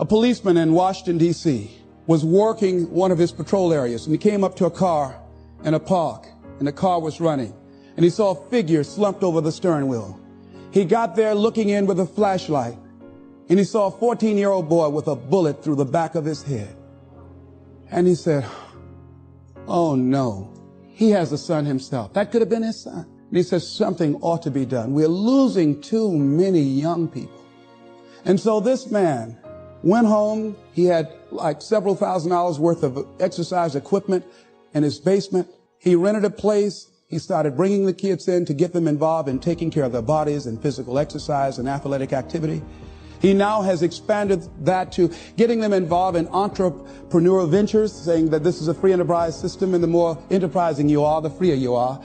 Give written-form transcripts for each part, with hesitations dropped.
A policeman in Washington, D.C. was working one of his patrol areas, and he came up to a car in a park, and the car was running, and he saw a figure slumped over the steering wheel. He got there looking in with a flashlight, and he saw a 14-year-old boy with a bullet through the back of his head. And he said, oh no, he has a son himself. That could have been his son. And he says, something ought to be done. We're losing too many young people. And so this man went home. He had like several $1,000s worth of exercise equipment in his basement. He rented a place. He started bringing the kids in to get them involved in taking care of their bodies and physical exercise and athletic activity. He now has expanded that to getting them involved in entrepreneurial ventures, saying that this is a free enterprise system, and the more enterprising you are, the freer you are.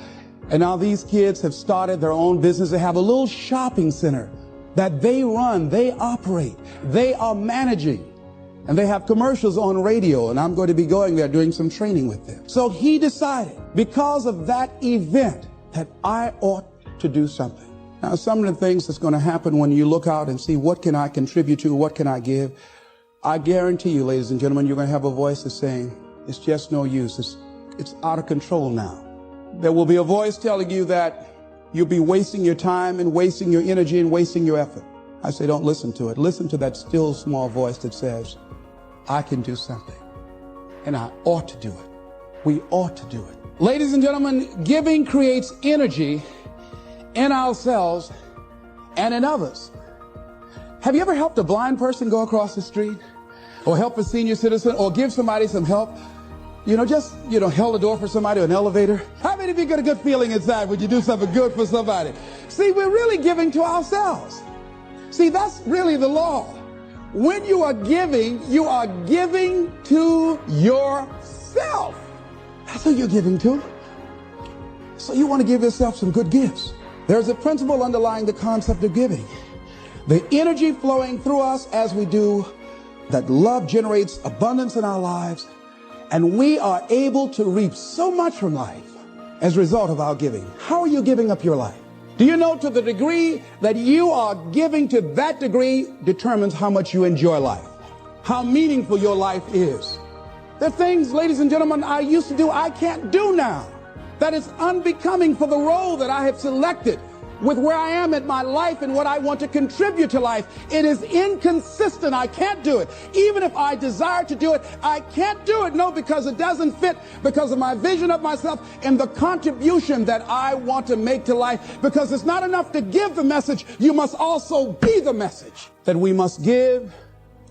And now these kids have started their own business. They have a little shopping center that they run, they operate, they are managing, and they have commercials on radio, and I'm going to be going there doing some training with them. So he decided, because of that event, that I ought to do something. Now, some of the things that's going to happen when you look out and see what can I contribute to, what can I give, I guarantee you, ladies and gentlemen, you're going to have a voice that's saying, it's just no use, it's out of control now. There will be a voice telling you that you'll be wasting your time and wasting your energy and wasting your effort. I say, don't listen to it. Listen to that still small voice that says, I can do something, and I ought to do it. We ought to do it. Ladies and gentlemen, giving creates energy in ourselves and in others. Have you ever helped a blind person go across the street, or help a senior citizen, or give somebody some help? Just held the door for somebody, or an elevator. How many of you get a good feeling inside when you do something good for somebody? See, we're really giving to ourselves. See, that's really the law. When you are giving to yourself. That's who you're giving to. So you want to give yourself some good gifts. There's a principle underlying the concept of giving. The energy flowing through us as we do, that love generates abundance in our lives, and we are able to reap so much from life as a result of our giving. How are you giving up your life? Do you know, to the degree that you are giving, to that degree determines how much you enjoy life, how meaningful your life is. There are things, ladies and gentlemen, I used to do I can't do now. That is unbecoming for the role that I have selected with where I am in my life and what I want to contribute to life. It is inconsistent. I can't do it. Even if I desire to do it, I can't do it. No, because it doesn't fit, because of my vision of myself and the contribution that I want to make to life. Because it's not enough to give the message. You must also be the message. That we must give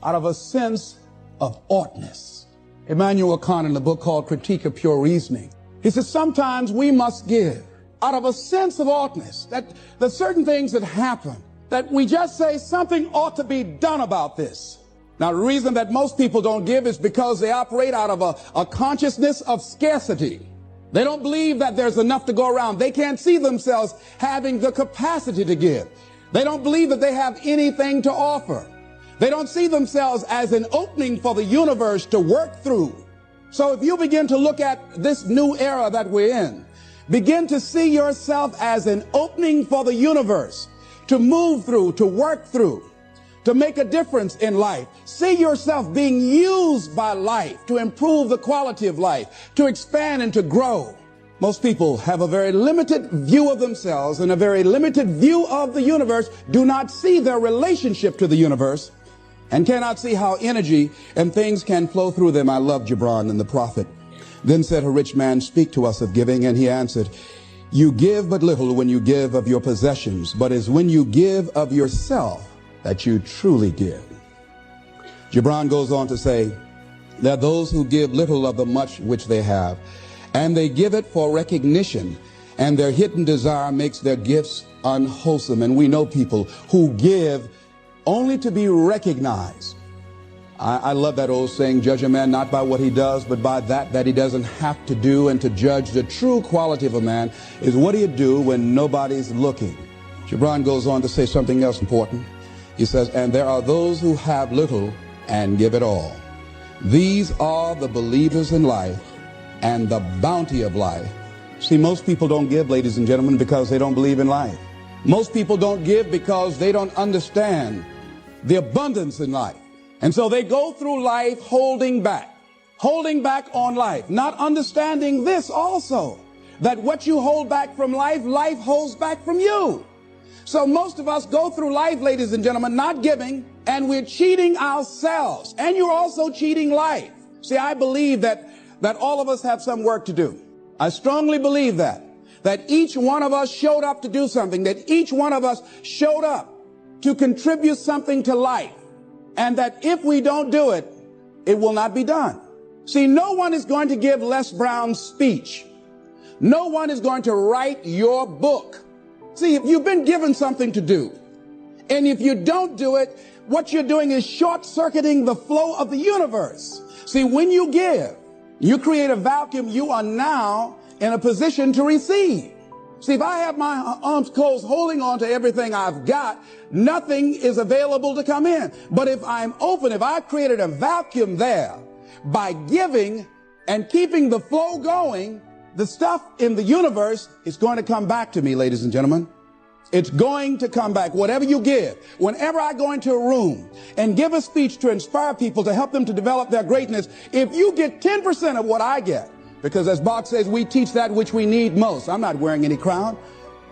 out of a sense of oughtness. Immanuel Kant, in the book called Critique of Pure Reasoning, he says sometimes we must give out of a sense of oughtness, that certain things that happen, that we just say something ought to be done about this. Now, the reason that most people don't give is because they operate out of a consciousness of scarcity. They don't believe that there's enough to go around. They can't see themselves having the capacity to give. They don't believe that they have anything to offer. They don't see themselves as an opening for the universe to work through. So if you begin to look at this new era that we're in, begin to see yourself as an opening for the universe to move through, to work through, to make a difference in life. See yourself being used by life to improve the quality of life, to expand and to grow. Most people have a very limited view of themselves and a very limited view of the universe, do not see their relationship to the universe, and cannot see how energy and things can flow through them. I love Gibran and the prophet. Then said a rich man, speak to us of giving. And he answered, you give but little when you give of your possessions, but it's when you give of yourself that you truly give. Gibran goes on to say, there are those who give little of the much which they have, and they give it for recognition, and their hidden desire makes their gifts unwholesome. And we know people who give only to be recognized. I love that old saying, judge a man not by what he does, but by that he doesn't have to do. And to judge the true quality of a man is what he'll do when nobody's looking. Gibran goes on to say something else important. He says, and there are those who have little and give it all. These are the believers in life and the bounty of life. See, most people don't give, ladies and gentlemen, because they don't believe in life. Most people don't give because they don't understand the abundance in life. And so they go through life holding back on life, not understanding this also, that what you hold back from life, life holds back from you. So most of us go through life, ladies and gentlemen, not giving, and we're cheating ourselves. And you're also cheating life. See, I believe that all of us have some work to do. I strongly believe that each one of us showed up to do something, that each one of us showed up to contribute something to life. And that if we don't do it, it will not be done. See, no one is going to give Les Brown's speech. No one is going to write your book. See, if you've been given something to do, and if you don't do it, what you're doing is short-circuiting the flow of the universe. See, when you give, you create a vacuum. You are now in a position to receive. See, if I have my arms closed, holding on to everything I've got, nothing is available to come in. But if I'm open, if I've created a vacuum there, by giving and keeping the flow going, the stuff in the universe is going to come back to me, ladies and gentlemen. It's going to come back. Whatever you give, whenever I go into a room and give a speech to inspire people, to help them to develop their greatness, if you get 10% of what I get, because as Bach says, we teach that which we need most. I'm not wearing any crown.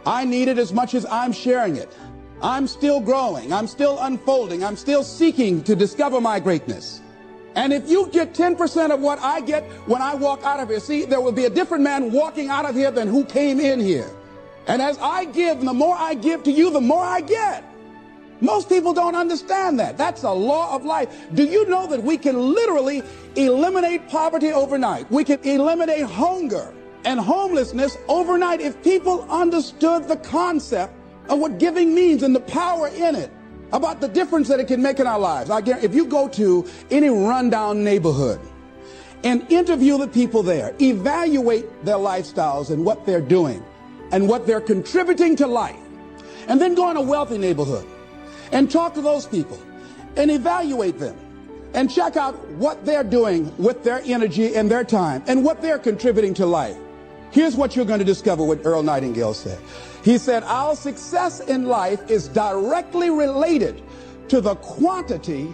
I need it as much as I'm sharing it. I'm still growing. I'm still unfolding. I'm still seeking to discover my greatness. And if you get 10% of what I get when I walk out of here, see, there will be a different man walking out of here than who came in here. And as I give, the more I give to you, the more I get. Most people don't understand that. That's a law of life. Do you know that we can literally eliminate poverty overnight? We can eliminate hunger and homelessness overnight if people understood the concept of what giving means and the power in it, about the difference that it can make in our lives. I guarantee, if you go to any rundown neighborhood and interview the people there, evaluate their lifestyles and what they're doing and what they're contributing to life, and then go in a wealthy neighborhood and talk to those people and evaluate them and check out what they're doing with their energy and their time and what they're contributing to life. Here's what you're going to discover what Earl Nightingale said. He said, our success in life is directly related to the quantity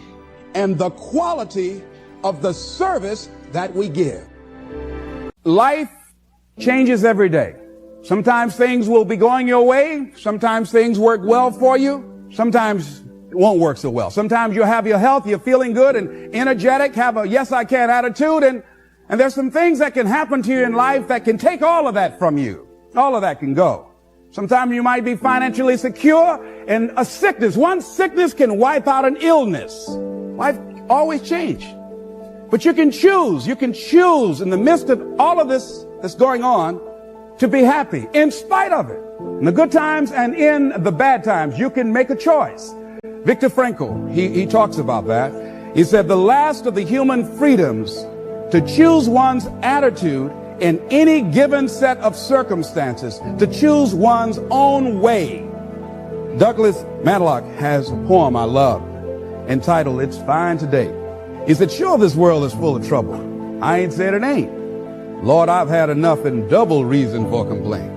and the quality of the service that we give. Life changes every day. Sometimes things will be going your way. Sometimes things work well for you. Sometimes it won't work so well. Sometimes you'll have your health, you're feeling good and energetic, have a yes I can attitude, and there's some things that can happen to you in life that can take all of that from you. All of that can go. Sometimes you might be financially secure, and a sickness, one sickness can wipe out an illness. Life always changes. But you can choose in the midst of all of this that's going on to be happy in spite of it. In the good times and in the bad times, you can make a choice. Viktor Frankl, he talks about that. He said the last of the human freedoms to choose one's attitude in any given set of circumstances, to choose one's own way. Douglas Matlock has a poem I love entitled It's Fine Today. He said, sure, this world is full of trouble. I ain't said it ain't. Lord, I've had enough and double reason for complaint.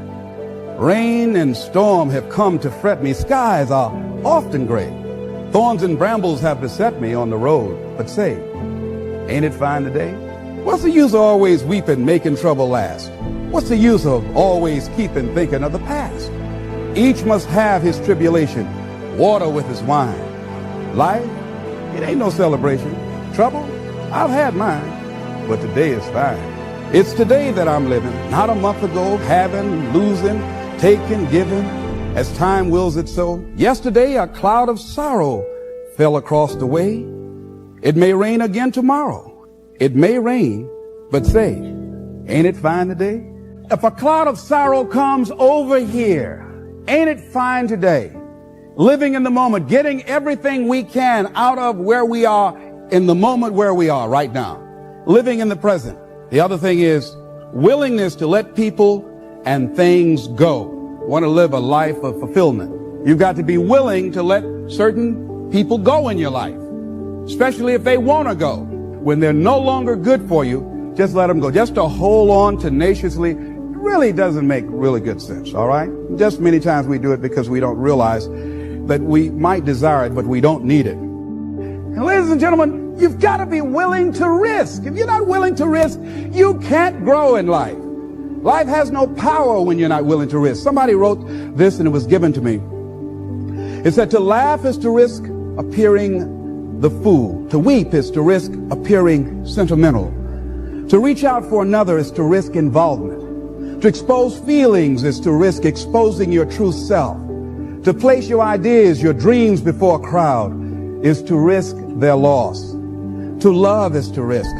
Rain and storm have come to fret me. Skies are often gray. Thorns and brambles have beset me on the road. But say, ain't it fine today? What's the use of always weeping, making trouble last? What's the use of always keeping thinking of the past? Each must have his tribulation, water with his wine. Life, it ain't no celebration. Trouble, I've had mine, but today is fine. It's today that I'm living, not a month ago, having, losing, taking, giving, as time wills it so. Yesterday, a cloud of sorrow fell across the way. It may rain again tomorrow. It may rain, but say, ain't it fine today? If a cloud of sorrow comes over here, ain't it fine today? Living in the moment, getting everything we can out of where we are in the moment where we are right now. Living in the present. The other thing is willingness to let people and things go. Want to live a life of fulfillment. You've got to be willing to let certain people go in your life, especially if they want to go. When they're no longer good for you, just let them go. Just to hold on tenaciously really doesn't make really good sense, all right? Just many times we do it because we don't realize that we might desire it, but we don't need it. And ladies and gentlemen, you've got to be willing to risk. If you're not willing to risk, you can't grow in life. Life has no power when you're not willing to risk. Somebody wrote this and it was given to me. It said, to laugh is to risk appearing the fool. To weep is to risk appearing sentimental. To reach out for another is to risk involvement. To expose feelings is to risk exposing your true self. To place your ideas, your dreams before a crowd is to risk their loss. To love is to risk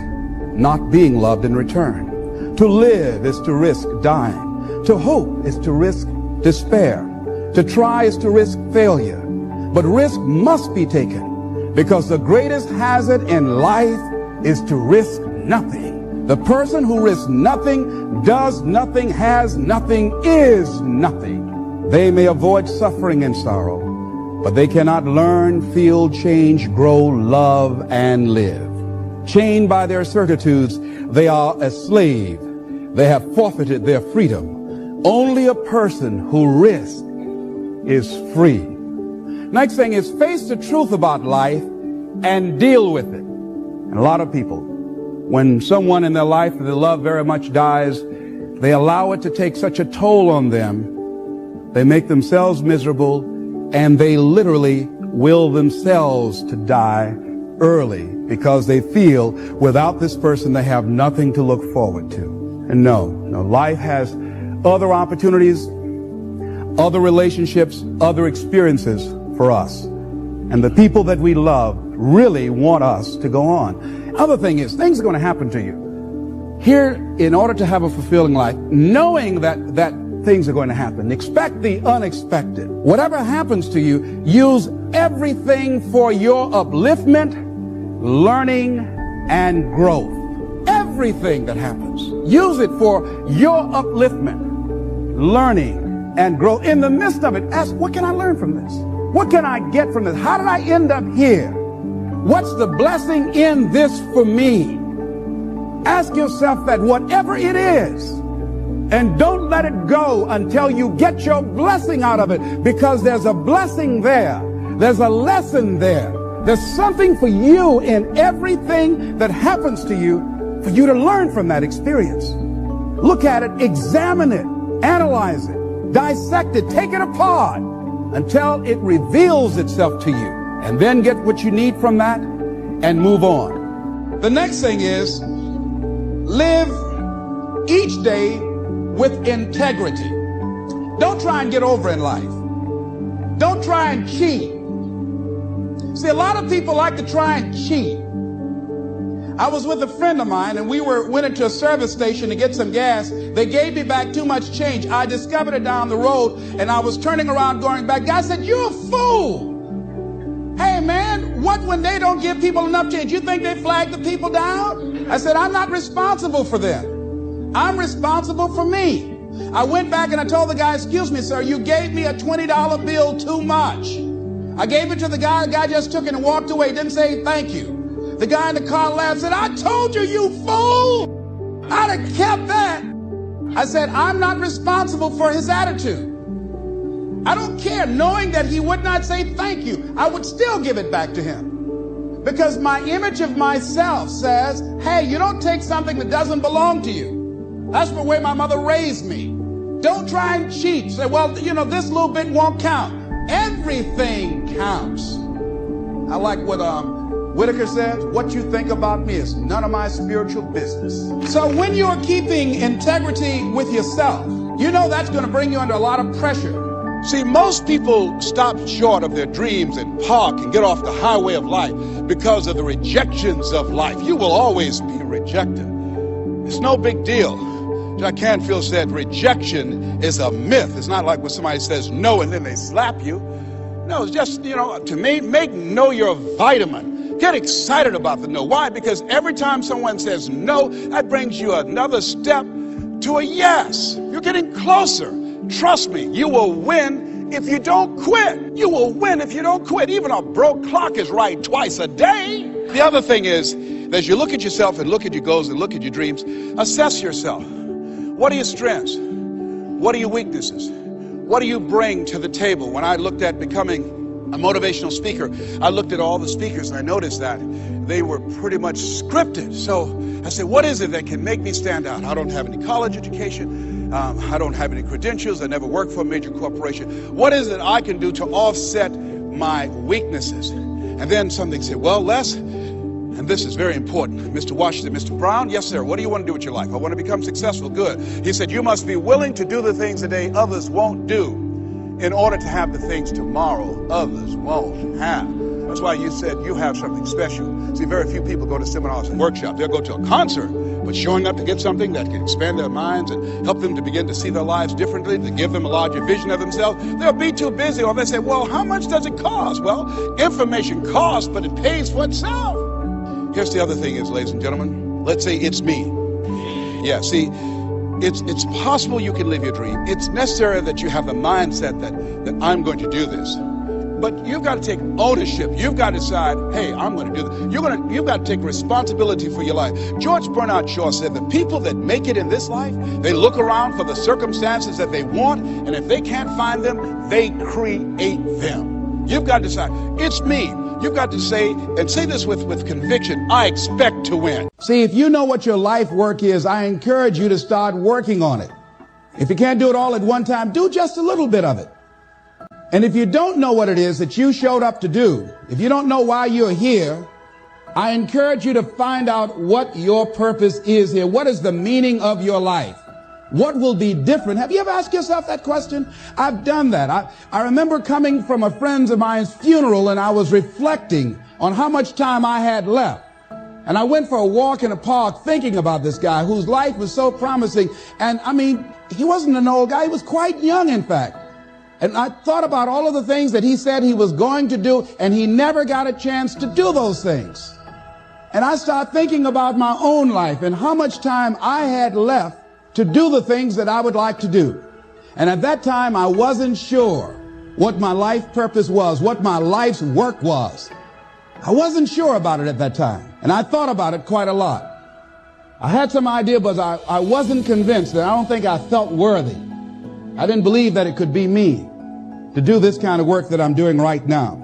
not being loved in return. To live is to risk dying. To hope is to risk despair. To try is to risk failure. But risk must be taken because the greatest hazard in life is to risk nothing. The person who risks nothing, does nothing, has nothing, is nothing. They may avoid suffering and sorrow, but they cannot learn, feel, change, grow, love, and live. Chained by their certitudes, they are a slave. They have forfeited their freedom. Only a person who risks is free. Next thing is face the truth about life and deal with it. And a lot of people, when someone in their life that they love very much dies, they allow it to take such a toll on them. They make themselves miserable, and they literally will themselves to die early because they feel without this person they have nothing to look forward to. And no, life has other opportunities, other relationships, other experiences for us. And the people that we love really want us to go on. Other thing is, things are going to happen to you. Here, in order to have a fulfilling life, knowing that things are going to happen, expect the unexpected. Whatever happens to you, use everything for your upliftment, learning, and growth. Everything that happens, use it for your upliftment, learning, and growth. In the midst of it, ask, what can I learn from this? What can I get from this? How did I end up here? What's the blessing in this for me? Ask yourself that, whatever it is, and don't let it go until you get your blessing out of it, because there's a blessing there. There's a lesson there. There's something for you in everything that happens to you for you to learn from that experience. Look at it, examine it, analyze it, dissect it, take it apart until it reveals itself to you, and then get what you need from that and move on. The next thing is, live each day with integrity. Don't try and get over in life. Don't try and cheat. See, a lot of people like to try and cheat. I was with a friend of mine, and we went into a service station to get some gas. They gave me back too much change. I discovered it down the road, and I was turning around going back. Guy said, "You're a fool. Hey, man, what when they don't give people enough change? You think they flag the people down?" I said, "I'm not responsible for them. I'm responsible for me." I went back and I told the guy, "Excuse me, sir, you gave me a $20 bill too much." I gave it to the guy. The guy just took it and walked away. Didn't say thank you. The guy in the car laughed and said, "I told you, you fool. I'd have kept that." I said, I'm not responsible for his attitude. I don't care. Knowing that he would not say thank you, I would still give it back to him. Because my image of myself says, hey, you don't take something that doesn't belong to you. That's the way my mother raised me. Don't try and cheat. Say, well, this little bit won't count. Everything counts. I like what Whitaker says, what you think about me is none of my spiritual business. So when you're keeping integrity with yourself, that's going to bring you under a lot of pressure. See, most people stop short of their dreams and park and get off the highway of life because of the rejections of life. You will always be rejected. It's no big deal. Jack Canfield said rejection is a myth. It's not like when somebody says no and then they slap you. No, it's just, to me, make no your vitamin. Get excited about the no. Why? Because every time someone says no, that brings you another step to a yes. You're getting closer. Trust me, you will win if you don't quit. You will win if you don't quit. Even a broke clock is right twice a day. The other thing is, as you look at yourself and look at your goals and look at your dreams, assess yourself. What are your strengths? What are your weaknesses? What do you bring to the table? When I looked at becoming a motivational speaker. I looked at all the speakers and I noticed that they were pretty much scripted. So I said, what is it that can make me stand out? I don't have any college education. I don't have any credentials. I never worked for a major corporation. What is it I can do to offset my weaknesses? And then something said, well, Les, and this is very important, Mr. Washington, Mr. Brown, yes, sir, what do you want to do with your life? I want to become successful. Good. He said, you must be willing to do the things today others won't do in order to have the things tomorrow others won't have. That's why you said you have something special. See, very few people go to seminars and workshops. They'll go to a concert, but showing up to get something that can expand their minds and help them to begin to see their lives differently, to give them a larger vision of themselves, they'll be too busy. Or they say, well, how much does it cost? Well, information costs, but it pays for itself. Here's the other thing is, ladies and gentlemen, let's say it's me. Yeah, see, it's possible you can live your dream. It's necessary that you have the mindset that I'm going to do this. But you've got to take ownership. You've got to decide, hey, I'm going to do this. You've got to take responsibility for your life. George Bernard Shaw said, the people that make it in this life, they look around for the circumstances that they want, and if they can't find them, they create them. You've got to decide, it's me. You've got to say, and say this with conviction, I expect to win. See, if you know what your life work is, I encourage you to start working on it. If you can't do it all at one time, do just a little bit of it. And if you don't know what it is that you showed up to do, if you don't know why you're here, I encourage you to find out what your purpose is here. What is the meaning of your life? What will be different? Have you ever asked yourself that question? I've done that. I remember coming from a friend of mine's funeral and I was reflecting on how much time I had left. And I went for a walk in a park thinking about this guy whose life was so promising. And I mean, he wasn't an old guy. He was quite young, in fact. And I thought about all of the things that he said he was going to do, and he never got a chance to do those things. And I started thinking about my own life and how much time I had left to do the things that I would like to do. And at that time, I wasn't sure what my life purpose was, what my life's work was. I wasn't sure about it at that time. And I thought about it quite a lot. I had some idea, but I wasn't convinced, and I don't think I felt worthy. I didn't believe that it could be me to do this kind of work that I'm doing right now.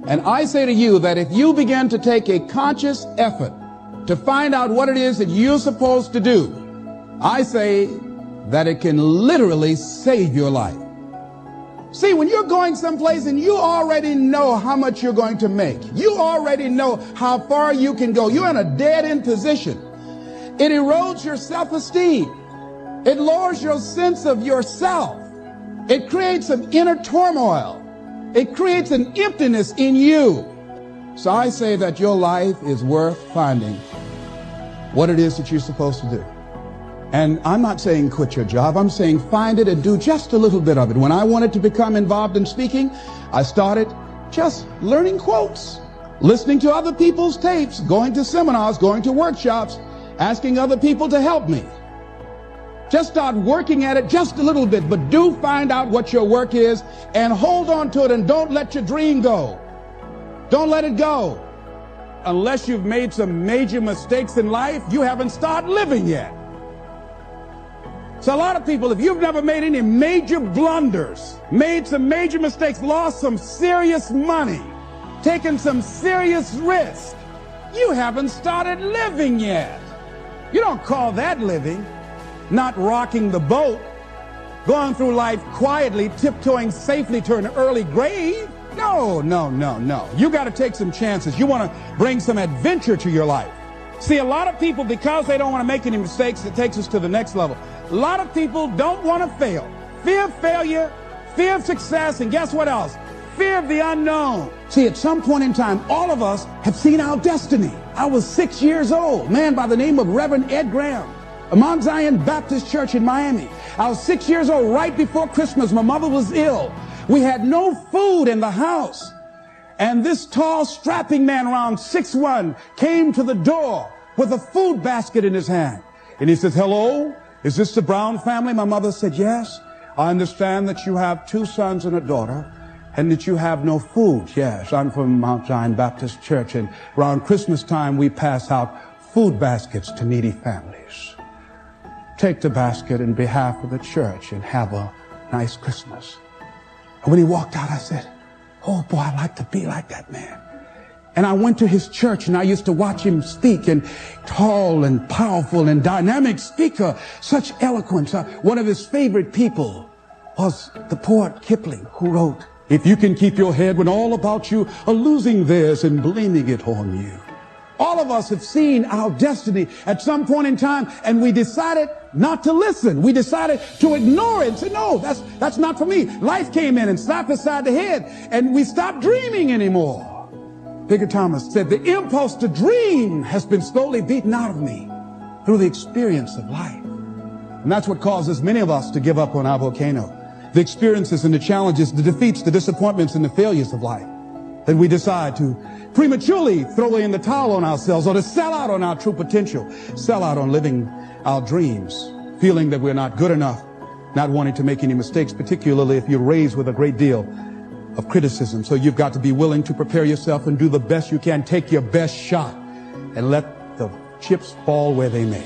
And I say to you that if you begin to take a conscious effort to find out what it is that you're supposed to do, I say that it can literally save your life. See, when you're going someplace and you already know how much you're going to make, you already know how far you can go, you're in a dead-end position. It erodes your self-esteem. It lowers your sense of yourself. It creates an inner turmoil. It creates an emptiness in you. So I say that your life is worth finding what it is that you're supposed to do. And I'm not saying quit your job. I'm saying find it and do just a little bit of it. When I wanted to become involved in speaking, I started just learning quotes, listening to other people's tapes, going to seminars, going to workshops, asking other people to help me. Just start working at it just a little bit, but do find out what your work is and hold on to it, and don't let your dream go. Don't let it go. Unless you've made some major mistakes in life, you haven't started living yet. So a lot of people, if you've never made any major blunders, made some major mistakes, lost some serious money, taken some serious risk, you haven't started living yet. You don't call that living. Not rocking the boat, going through life quietly, tiptoeing safely to an early grave. No. You got to take some chances. You want to bring some adventure to your life. See, a lot of people, because they don't want to make any mistakes, it takes us to the next level. A lot of people don't want to fail. Fear of failure, fear of success, and guess what else? Fear of the unknown. See, at some point in time, all of us have seen our destiny. I was 6 years old, a man by the name of Reverend Ed Graham, Mount Zion Baptist Church in Miami. I was 6 years old right before Christmas. My mother was ill. We had no food in the house. And this tall, strapping man around 6'1" came to the door with a food basket in his hand. And he says, hello, is this the Brown family? My mother said, yes. I understand that you have 2 sons and a daughter and that you have no food. Yes, I'm from Mount Zion Baptist Church, and around Christmas time we pass out food baskets to needy families. Take the basket in behalf of the church and have a nice Christmas. And when he walked out, I said, Oh boy, I'd like to be like that man. And I went to his church and I used to watch him speak, and tall and powerful and dynamic speaker, such eloquence. One of his favorite people was the poet Kipling, who wrote, "If you can keep your head when all about you are losing theirs and blaming it on you." All of us have seen our destiny at some point in time, and we decided not to listen. We decided to ignore it and say, no, that's not for me. Life came in and slapped us side the head, and we stopped dreaming anymore. Bigger Thomas said, the impulse to dream has been slowly beaten out of me through the experience of life. And that's what causes many of us to give up on our volcano. The experiences and the challenges, the defeats, the disappointments, and the failures of life. Then we decide to prematurely throw in the towel on ourselves, or to sell out on our true potential, sell out on living our dreams, feeling that we're not good enough, not wanting to make any mistakes, particularly if you're raised with a great deal of criticism. So you've got to be willing to prepare yourself and do the best you can. Take your best shot and let the chips fall where they may.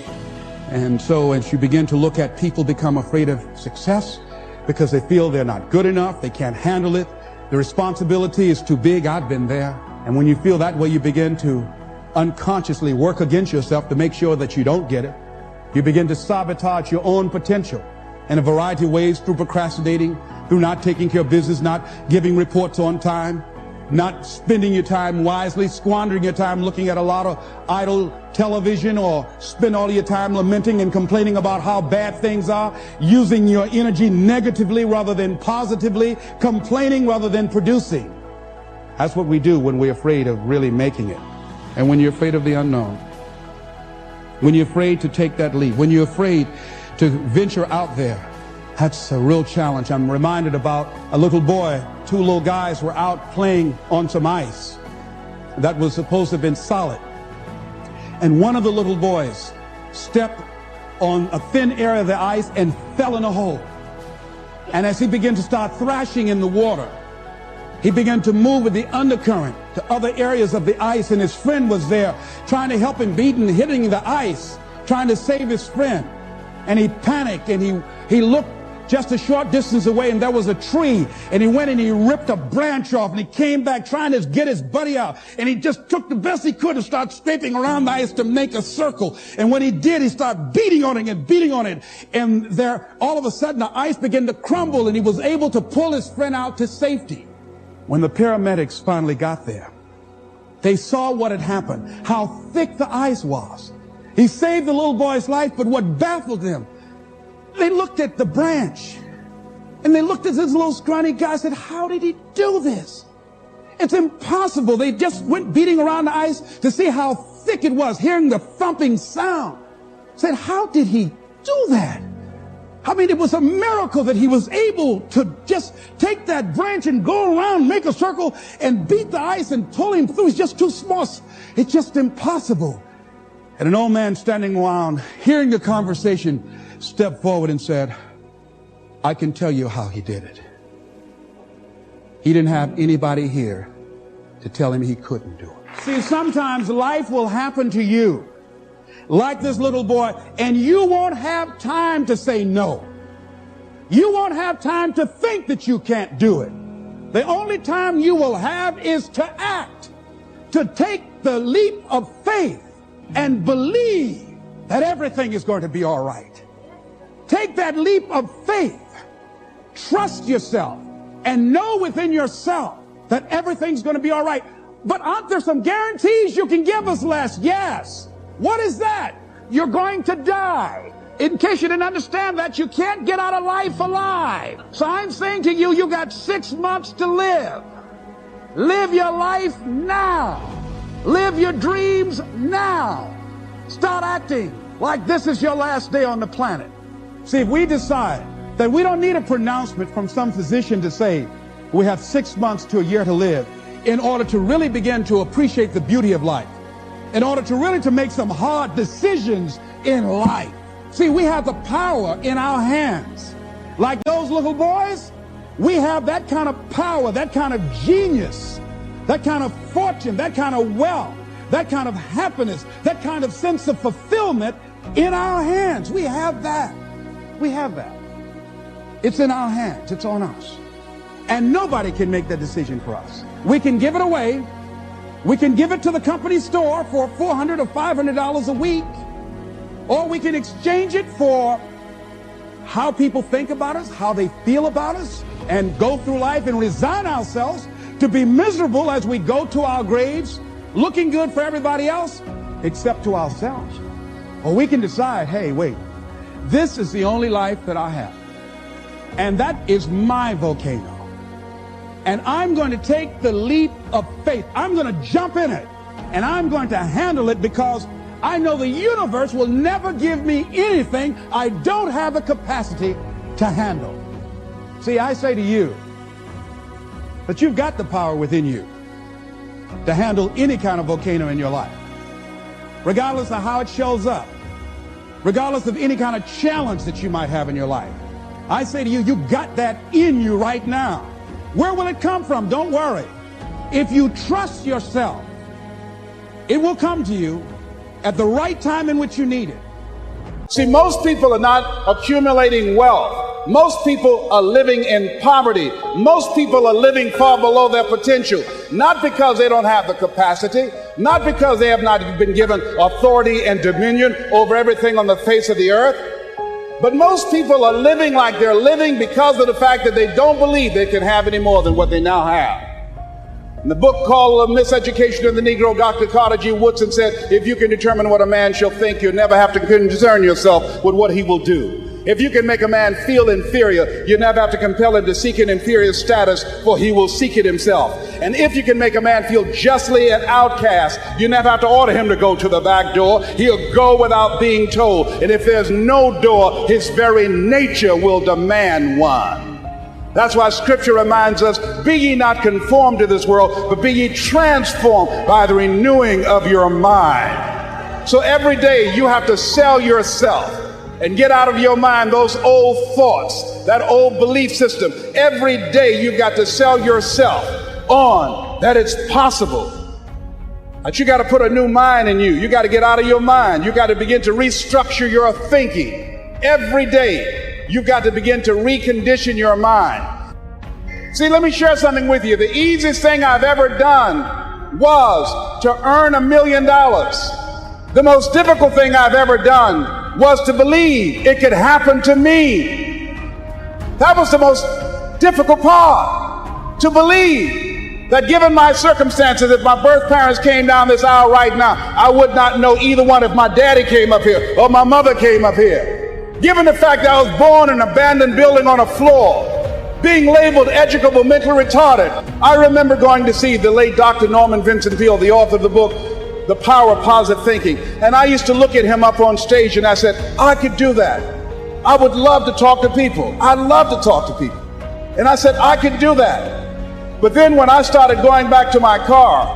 And so as you begin to look at people become afraid of success because they feel they're not good enough, they can't handle it, the responsibility is too big. I've been there. And when you feel that way, you begin to unconsciously work against yourself to make sure that you don't get it. You begin to sabotage your own potential in a variety of ways, through procrastinating, through not taking care of business, not giving reports on time, not spending your time wisely, squandering your time looking at a lot of idle television, or spend all your time lamenting and complaining about how bad things are, using your energy negatively rather than positively, complaining rather than producing. That's what we do when we're afraid of really making it. And when you're afraid of the unknown, when you're afraid to take that leap, when you're afraid to venture out there, that's a real challenge. I'm reminded about a little boy. Two little guys were out playing on some ice that was supposed to have been solid. And one of the little boys stepped on a thin area of the ice and fell in a hole. And as he began to start thrashing in the water, he began to move with the undercurrent to other areas of the ice, and his friend was there trying to help him, beating, hitting the ice, trying to save his friend. And he panicked, and he looked just a short distance away, and there was a tree, and he went and he ripped a branch off, and he came back trying to get his buddy out, and he just took the best he could and started scraping around the ice to make a circle. And when he did, he started beating on it and beating on it, and there, all of a sudden, the ice began to crumble, and he was able to pull his friend out to safety. When the paramedics finally got there, they saw what had happened, how thick the ice was. He saved the little boy's life, but what baffled them, they looked at the branch, and they looked at this little scrawny guy and said, how did he do this? It's impossible. They just went beating around the ice to see how thick it was, hearing the thumping sound. Said, how did he do that? I mean, it was a miracle that he was able to just take that branch and go around, make a circle, and beat the ice and pull him through. He's just too small. It's just impossible. And an old man standing around, hearing the conversation, stepped forward and said, I can tell you how he did it. He didn't have anybody here to tell him he couldn't do it. See, sometimes life will happen to you like this little boy, and you won't have time to say no. You won't have time to think that you can't do it. The only time you will have is to act, to take the leap of faith and believe that everything is going to be all right. Take that leap of faith. Trust yourself and know within yourself that everything's going to be all right. But aren't there some guarantees you can give us, Les? Yes. What is that? You're going to die. In case you didn't understand that, you can't get out of life alive. So I'm saying to you, you got 6 months to live. Live your life now. Live your dreams now. Start acting like this is your last day on the planet. See, if we decide that we don't need a pronouncement from some physician to say we have 6 months to a year to live in order to really begin to appreciate the beauty of life, in order to really to make some hard decisions in life. See, we have the power in our hands. Like those little boys, we have that kind of power, that kind of genius, that kind of fortune, that kind of wealth, that kind of happiness, that kind of sense of fulfillment in our hands. We have that. We have that. It's in our hands. It's on us. And nobody can make that decision for us. We can give it away. We can give it to the company store for $400 or $500 a week. Or we can exchange it for how people think about us, how they feel about us, and go through life and resign ourselves to be miserable as we go to our graves, looking good for everybody else, except to ourselves. Or we can decide, hey, wait, this is the only life that I have. And that is my volcano. And I'm going to take the leap of faith. I'm going to jump in it. And I'm going to handle it because I know the universe will never give me anything I don't have the capacity to handle. See, I say to you that you've got the power within you to handle any kind of volcano in your life, regardless of how it shows up, regardless of any kind of challenge that you might have in your life. I say to you, you got that in you right now. Where will it come from? Don't worry. If you trust yourself, it will come to you at the right time in which you need it. See, most people are not accumulating wealth. Most people are living in poverty. Most people are living far below their potential, not because they don't have the capacity, not because they have not been given authority and dominion over everything on the face of the earth. But most people are living like they're living because of the fact that they don't believe they can have any more than what they now have. In the book called Miseducation of the Negro, Dr. Carter G. Woodson said, if you can determine what a man shall think, you'll never have to concern yourself with what he will do. If you can make a man feel inferior, you never have to compel him to seek an inferior status, for he will seek it himself. And if you can make a man feel justly an outcast, you never have to order him to go to the back door. He'll go without being told. And if there's no door, his very nature will demand one. That's why Scripture reminds us, be ye not conformed to this world, but be ye transformed by the renewing of your mind. So every day you have to sell yourself and get out of your mind those old thoughts, that old belief system. Every day you've got to sell yourself on that it's possible. That you got to put a new mind in you. You got to get out of your mind. You got to begin to restructure your thinking. Every day you've got to begin to recondition your mind. See, let me share something with you. The easiest thing I've ever done was to earn $1 million. The most difficult thing I've ever done was to believe it could happen to me. That was the most difficult part, to believe that given my circumstances, if my birth parents came down this aisle right now, I would not know either one if my daddy came up here or my mother came up here. Given the fact that I was born in an abandoned building on a floor, being labeled educable, mentally retarded. I remember going to see the late Dr. Norman Vincent Peale, the author of the book, The Power of Positive Thinking. And I used to look at him up on stage and I said, I could do that. I would love to talk to people. I love to talk to people. And I said, I could do that. But then when I started going back to my car,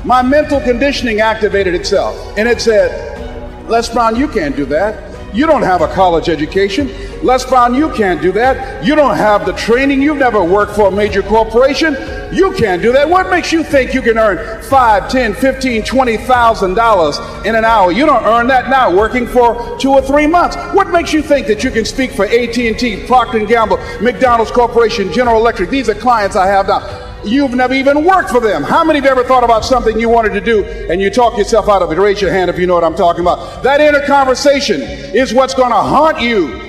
my mental conditioning activated itself. And it said, Les Brown, you can't do that. You don't have a college education. Les Brown, you can't do that. You don't have the training. You've never worked for a major corporation. You can't do that. What makes you think you can earn $5, $10, $15, $20,000 in an hour? You don't earn that now working for 2 or 3 months. What makes you think that you can speak for AT&T, Procter & Gamble, McDonald's Corporation, General Electric? These are clients I have now. You've never even worked for them. How many of you ever thought about something you wanted to do and you talk yourself out of it? Raise your hand if you know what I'm talking about. That inner conversation is what's going to haunt you.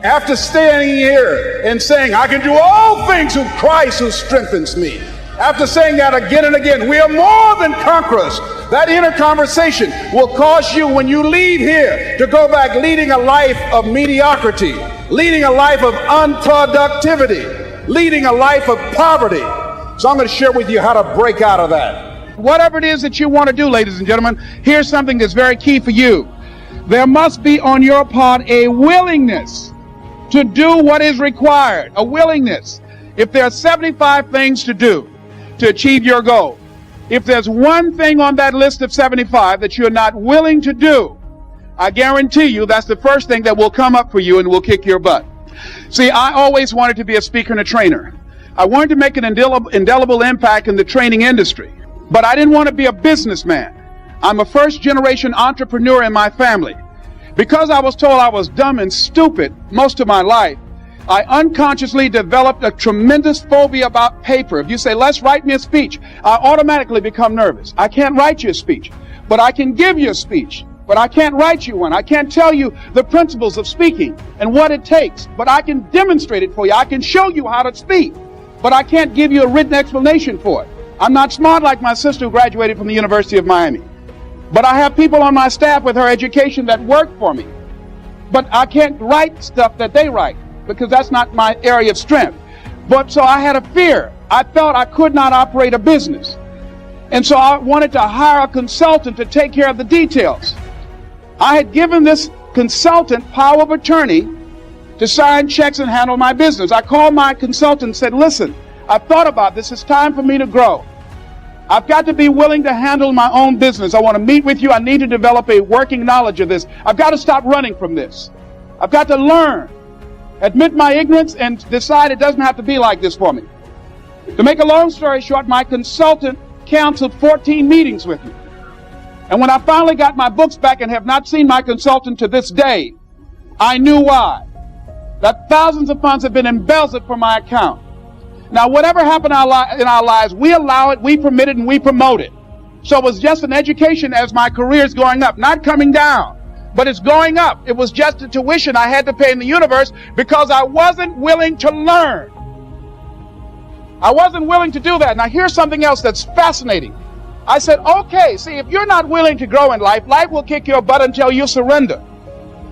After standing here and saying, I can do all things through Christ who strengthens me. After saying that again and again, we are more than conquerors. That inner conversation will cause you, when you leave here, to go back leading a life of mediocrity, leading a life of unproductivity, leading a life of poverty. So I'm going to share with you how to break out of that. Whatever it is that you want to do, ladies and gentlemen, here's something that's very key for you. There must be on your part a willingness to do what is required, a willingness. If there are 75 things to do to achieve your goal, if there's one thing on that list of 75 that you're not willing to do, I guarantee you that's the first thing that will come up for you and will kick your butt. See, I always wanted to be a speaker and a trainer. I wanted to make an indelible impact in the training industry, but I didn't want to be a businessman. I'm a first-generation entrepreneur in my family. Because I was told I was dumb and stupid most of my life, I unconsciously developed a tremendous phobia about paper. If you say, let's write me a speech, I automatically become nervous. I can't write you a speech, but I can give you a speech. But I can't write you one. I can't tell you the principles of speaking and what it takes, but I can demonstrate it for you. I can show you how to speak, but I can't give you a written explanation for it. I'm not smart like my sister who graduated from the University of Miami, but I have people on my staff with her education that work for me. But I can't write stuff that they write because that's not my area of strength. But so I had a fear. I felt I could not operate a business. And so I wanted to hire a consultant to take care of the details. I had given this consultant power of attorney to sign checks and handle my business. I called my consultant and said, listen, I've thought about this. It's time for me to grow. I've got to be willing to handle my own business. I want to meet with you. I need to develop a working knowledge of this. I've got to stop running from this. I've got to learn, admit my ignorance, and decide it doesn't have to be like this for me. To make a long story short, my consultant canceled 14 meetings with me. And when I finally got my books back and have not seen my consultant to this day, I knew why. That thousands of funds have been embezzled from my account. Now, whatever happened in our lives, we allow it, we permit it, and we promote it. So it was just an education as my career is going up, not coming down, but it's going up. It was just a tuition I had to pay in the universe because I wasn't willing to learn. I wasn't willing to do that. Now, here's something else that's fascinating. I said, okay, see, if you're not willing to grow in life, life will kick your butt until you surrender.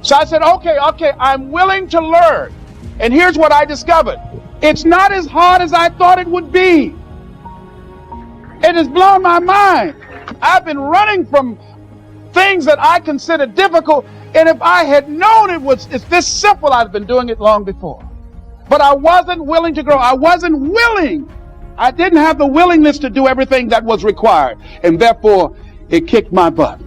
So I said, okay, I'm willing to learn. And here's what I discovered. It's not as hard as I thought it would be. It has blown my mind. I've been running from things that I consider difficult, and if I had known it's this simple, I'd have been doing it long before. But I wasn't willing to grow. I wasn't willing. I didn't have the willingness to do everything that was required, and therefore it kicked my butt.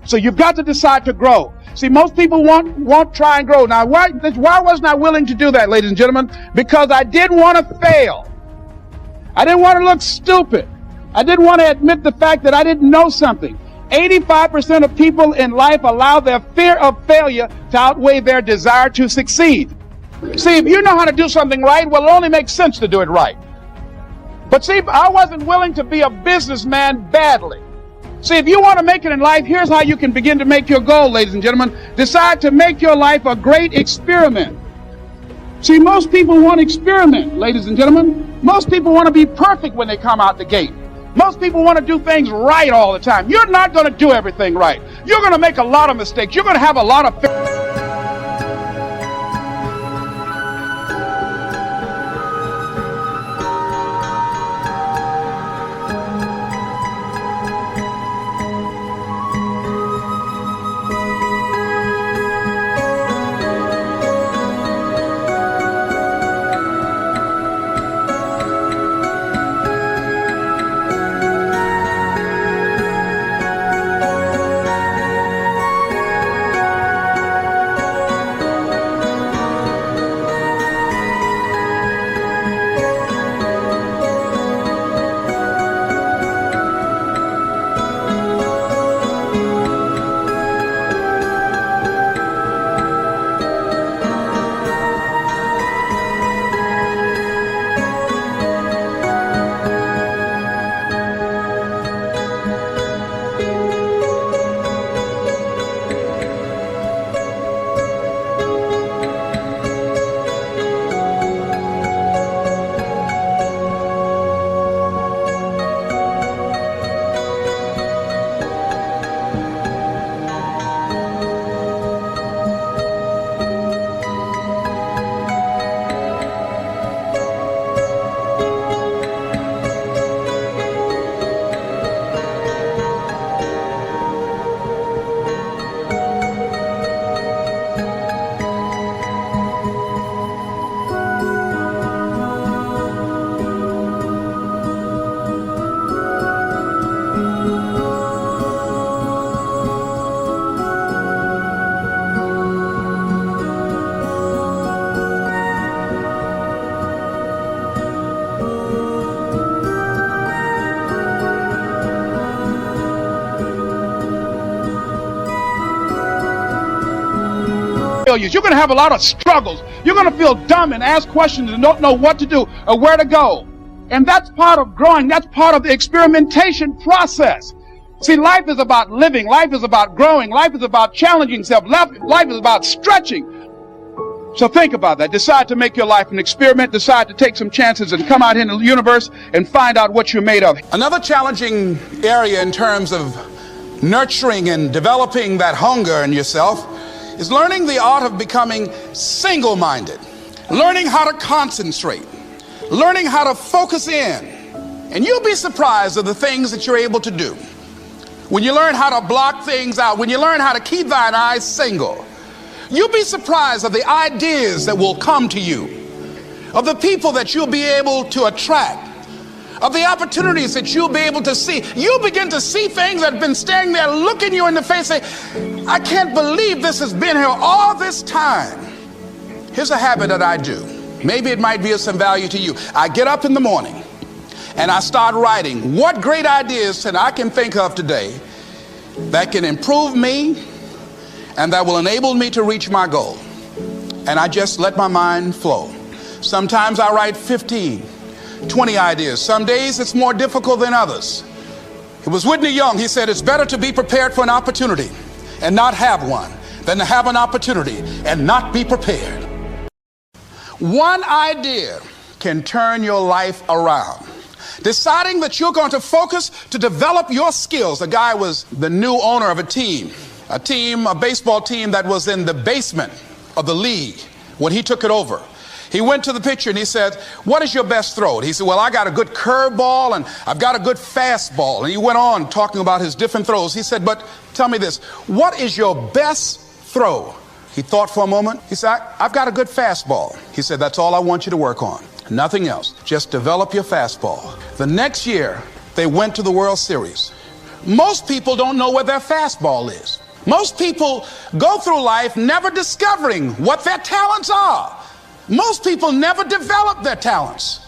So you've got to decide to grow. See, most people won't try and grow. Now, why wasn't I willing to do that, ladies and gentlemen? Because I didn't want to fail. I didn't want to look stupid. I didn't want to admit the fact that I didn't know something. 85% of people in life allow their fear of failure to outweigh their desire to succeed. See, if you know how to do something right, well, it only makes sense to do it right. But see, I wasn't willing to be a businessman badly. See, if you want to make it in life, here's how you can begin to make your goal, ladies and gentlemen. Decide to make your life a great experiment. See, most people want to experiment, ladies and gentlemen. Most people want to be perfect when they come out the gate. Most people want to do things right all the time. You're not going to do everything right. You're going to make a lot of mistakes. You're going to have a lot of... failures. You're going to have a lot of struggles. You're going to feel dumb and ask questions and don't know what to do or where to go. And that's part of growing. That's part of the experimentation process. See, life is about living. Life is about growing. Life is about challenging yourself. Life is about stretching. So think about that. Decide to make your life an experiment. Decide to take some chances and come out in the universe and find out what you're made of. Another challenging area in terms of nurturing and developing that hunger in yourself is learning the art of becoming single-minded, learning how to concentrate, learning how to focus in. And you'll be surprised at the things that you're able to do. When you learn how to block things out, when you learn how to keep thine eyes single, you'll be surprised at the ideas that will come to you, of the people that you'll be able to attract, of the opportunities that you'll be able to see. You'll begin to see things that have been standing there looking you in the face, say, I can't believe this has been here all this time. Here's a habit that I do. Maybe it might be of some value to you. I get up in the morning and I start writing what great ideas that I can think of today that can improve me and that will enable me to reach my goal. And I just let my mind flow. Sometimes I write 15, 20 ideas. Some days it's more difficult than others. It was Whitney Young. He said, it's better to be prepared for an opportunity and not have one than to have an opportunity and not be prepared. One idea can turn your life around. Deciding that you're going to focus to develop your skills. The guy was the new owner of a baseball team that was in the basement of the league when he took it over. He went to the pitcher and he said, what is your best throw? And he said, well, I got a good curveball and I've got a good fastball. And he went on talking about his different throws. He said, but tell me this, what is your best throw? He thought for a moment. He said, I've got a good fastball. He said, that's all I want you to work on. Nothing else. Just develop your fastball. The next year, they went to the World Series. Most people don't know where their fastball is. Most people go through life never discovering what their talents are. Most people never develop their talents.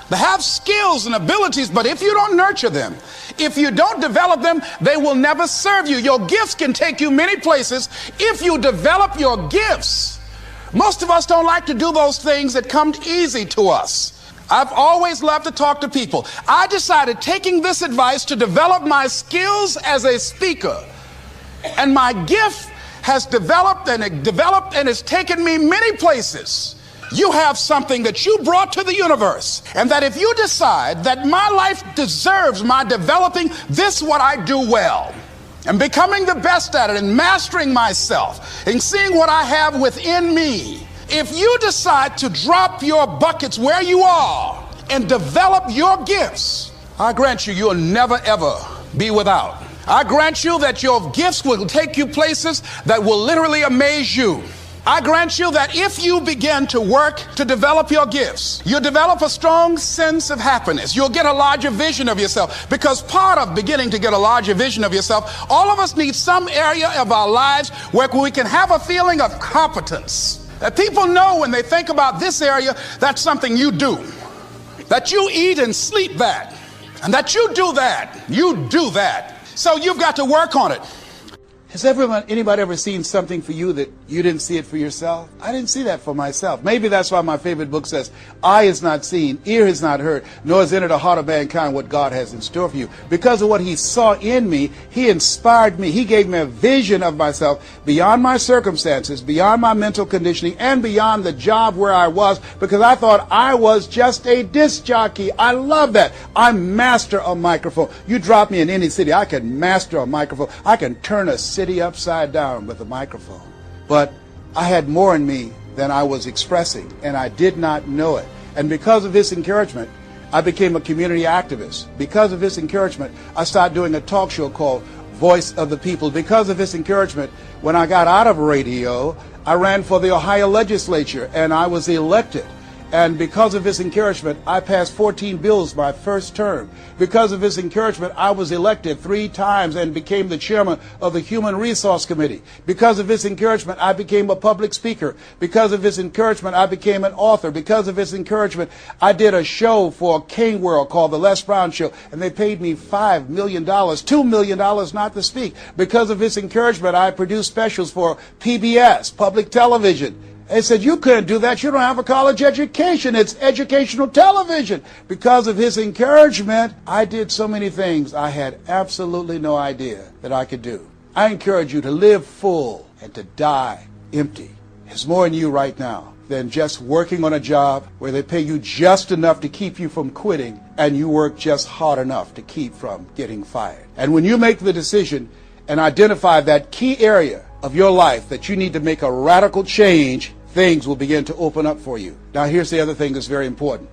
They have skills and abilities, but if you don't nurture them, if you don't develop them, they will never serve you. Your gifts can take you many places if you develop your gifts. Most of us don't like to do those things that come easy to us. I've always loved to talk to people. I decided, taking this advice, to develop my skills as a speaker. And my gift has developed and it's taken me many places. You have something that you brought to the universe, and that if you decide that my life deserves my developing this, what I do well, and becoming the best at it and mastering myself and seeing what I have within me, if you decide to drop your buckets where you are and develop your gifts, I grant you, you'll never ever be without. I grant you that your gifts will take you places that will literally amaze you. I grant you that if you begin to work to develop your gifts, you'll develop a strong sense of happiness. You'll get a larger vision of yourself, because part of beginning to get a larger vision of yourself, all of us need some area of our lives where we can have a feeling of competence. That people know when they think about this area, that's something you do. That you eat and sleep that. And that you do that. You do that. So you've got to work on it. Has anybody ever seen something for you that you didn't see it for yourself? I didn't see that for myself. Maybe that's why my favorite book says, eye has not seen, ear has not heard, nor has entered the heart of mankind what God has in store for you. Because of what he saw in me, he inspired me. He gave me a vision of myself beyond my circumstances, beyond my mental conditioning, and beyond the job where I was, because I thought I was just a disc jockey. I love that. I master a microphone. You drop me in any city, I can master a microphone. I can turn a city upside down with a microphone. But I had more in me than I was expressing, and I did not know it. And because of his encouragement, I became a community activist. Because of his encouragement, I started doing a talk show called Voice of the People. Because of his encouragement, when I got out of radio, I ran for the Ohio legislature, and I was elected. And because of his encouragement, I passed 14 bills my first term. Because of his encouragement, I was elected 3 times and became the chairman of the Human Resource Committee. Because of his encouragement, I became a public speaker. Because of his encouragement, I became an author. Because of his encouragement, I did a show for King World called The Les Brown Show, and they paid me $5 million, $2 million not to speak. Because of his encouragement, I produced specials for PBS, public television. They said, you couldn't do that. You don't have a college education. It's educational television. Because of his encouragement, I did so many things I had absolutely no idea that I could do. I encourage you to live full and to die empty. There's more in you right now than just working on a job where they pay you just enough to keep you from quitting and you work just hard enough to keep from getting fired. And when you make the decision and identify that key area of your life that you need to make a radical change, things will begin to open up for you. Now, here's the other thing that's very important.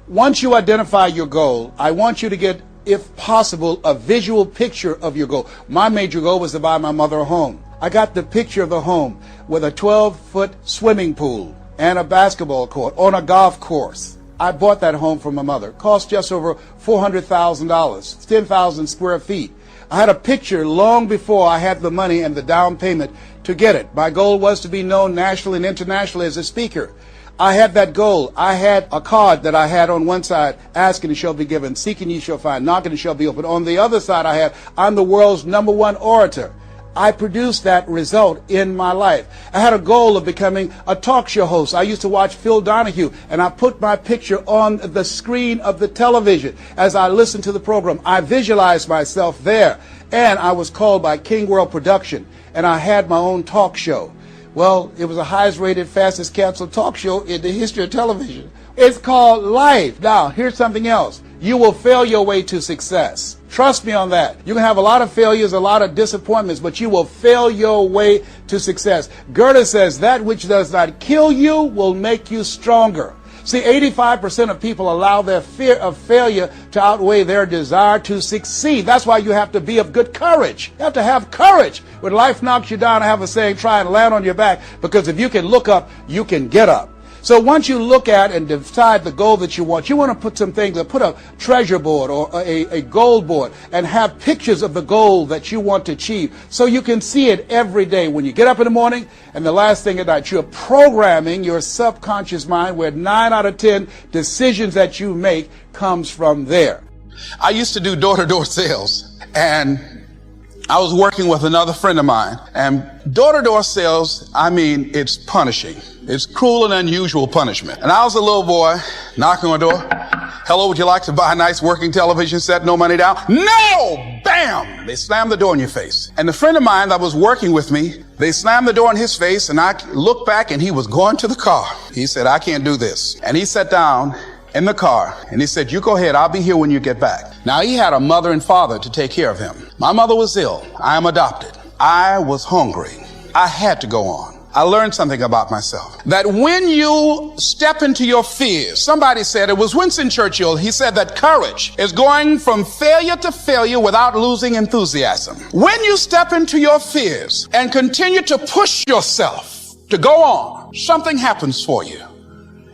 Once you identify your goal, I want you to get, if possible, a visual picture of your goal. My major goal was to buy my mother a home. I got the picture of the home with a 12-foot swimming pool and a basketball court on a golf course. I bought that home for my mother. It cost just over $400,000, 10,000 square feet. I had a picture long before I had the money and the down payment to get it. My goal was to be known nationally and internationally as a speaker. I had that goal. I had a card that I had on one side, asking and shall be given, seeking ye shall find, knocking and shall be opened. On the other side I had, I'm the world's #1 orator. I produced that result in my life. I had a goal of becoming a talk show host. I used to watch Phil Donahue, and I put my picture on the screen of the television. As I listened to the program, I visualized myself there, and I was called by King World Production, and I had my own talk show. Well, it was the highest rated, fastest canceled talk show in the history of television. It's called life. Now, here's something else. You will fail your way to success. Trust me on that. You can have a lot of failures, a lot of disappointments, but you will fail your way to success. Goethe says that which does not kill you will make you stronger. See, 85% of people allow their fear of failure to outweigh their desire to succeed. That's why you have to be of good courage. You have to have courage. When life knocks you down, I have a saying, try and land on your back, because if you can look up, you can get up. So once you look at and decide the goal that you want to put some things, or put a treasure board or a goal board and have pictures of the goal that you want to achieve so you can see it every day when you get up in the morning and the last thing at night. You're programming your subconscious mind where 9 out of 10 decisions that you make comes from there. I used to do door-to-door sales, and I was working with another friend of mine, and door-to-door sales, I mean, it's punishing. It's cruel and unusual punishment. And I was a little boy knocking on the door. Hello, would you like to buy a nice working television set? No money down? No! Bam! They slammed the door in your face. And the friend of mine that was working with me, they slammed the door in his face, and I looked back and he was going to the car. He said, I can't do this. And he sat down in the car and he said, you go ahead, I'll be here when you get back. Now, he had a mother and father to take care of him. My mother was ill. I am adopted. I was hungry. I had to go on. I learned something about myself. That when you step into your fears, somebody said, it was Winston Churchill, he said that courage is going from failure to failure without losing enthusiasm. When you step into your fears and continue to push yourself to go on, something happens for you.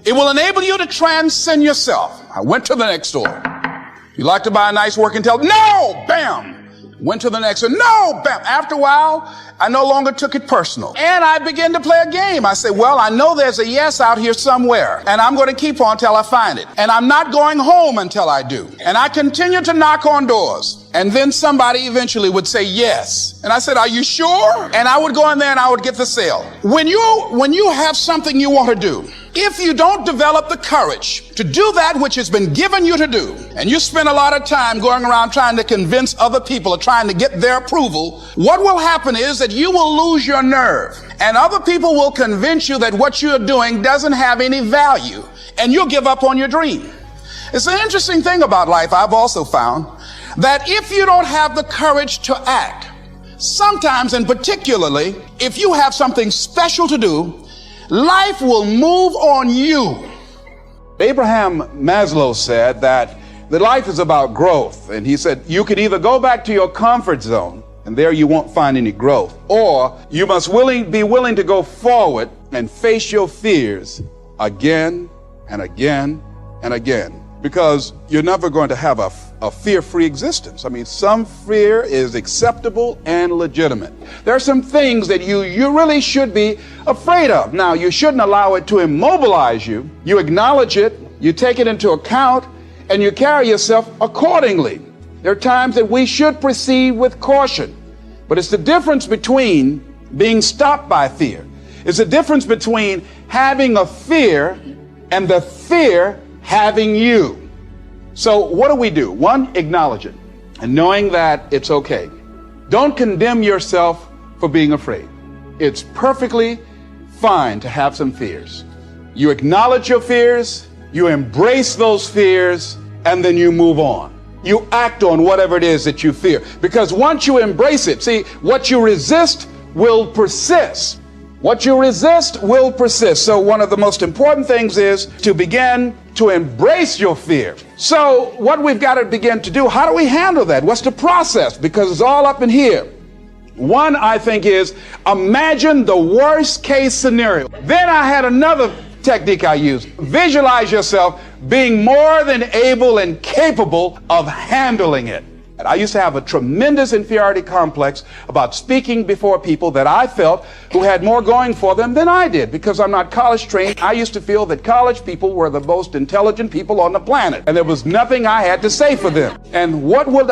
It will enable you to transcend yourself. I went to the next door. You like to buy a nice working television? No! Bam! Went to the next one. No! Bam! After a while, I no longer took it personal. And I began to play a game. I said, well, I know there's a yes out here somewhere, and I'm going to keep on till I find it. And I'm not going home until I do. And I continued to knock on doors. And then somebody eventually would say yes. And I said, are you sure? And I would go in there and I would get the sale. When you have something you want to do, if you don't develop the courage to do that which has been given you to do, and you spend a lot of time going around trying to convince other people or trying to get their approval, what will happen is that you will lose your nerve. And other people will convince you that what you're doing doesn't have any value, and you'll give up on your dream. It's an interesting thing about life, I've also found, that if you don't have the courage to act, sometimes, and particularly, if you have something special to do, life will move on you. Abraham Maslow said that life is about growth. And he said, you can either go back to your comfort zone, and there you won't find any growth, or you must be willing to go forward and face your fears again and again and again, because you're never going to have a fear-free existence. I mean, some fear is acceptable and legitimate. There are some things that you really should be afraid of. Now, you shouldn't allow it to immobilize you. You acknowledge it, you take it into account, and you carry yourself accordingly. There are times that we should proceed with caution, but it's the difference between being stopped by fear. It's the difference between having a fear and the fear having you. So what do? One, acknowledge it and knowing that it's okay. Don't condemn yourself for being afraid. It's perfectly fine to have some fears. You acknowledge your fears, you embrace those fears, and then you move on. You act on whatever it is that you fear. Because once you embrace it, see, what you resist will persist. What you resist will persist. So one of the most important things is to begin to embrace your fear. So what we've got to begin to do, how do we handle that? What's the process? Because it's all up in here. One, I think, is imagine the worst case scenario. Then I had another technique I used. Visualize yourself being more than able and capable of handling it. And I used to have a tremendous inferiority complex about speaking before people that I felt who had more going for them than I did. Because I'm not college trained, I used to feel that college people were the most intelligent people on the planet. And there was nothing I had to say for them. And what will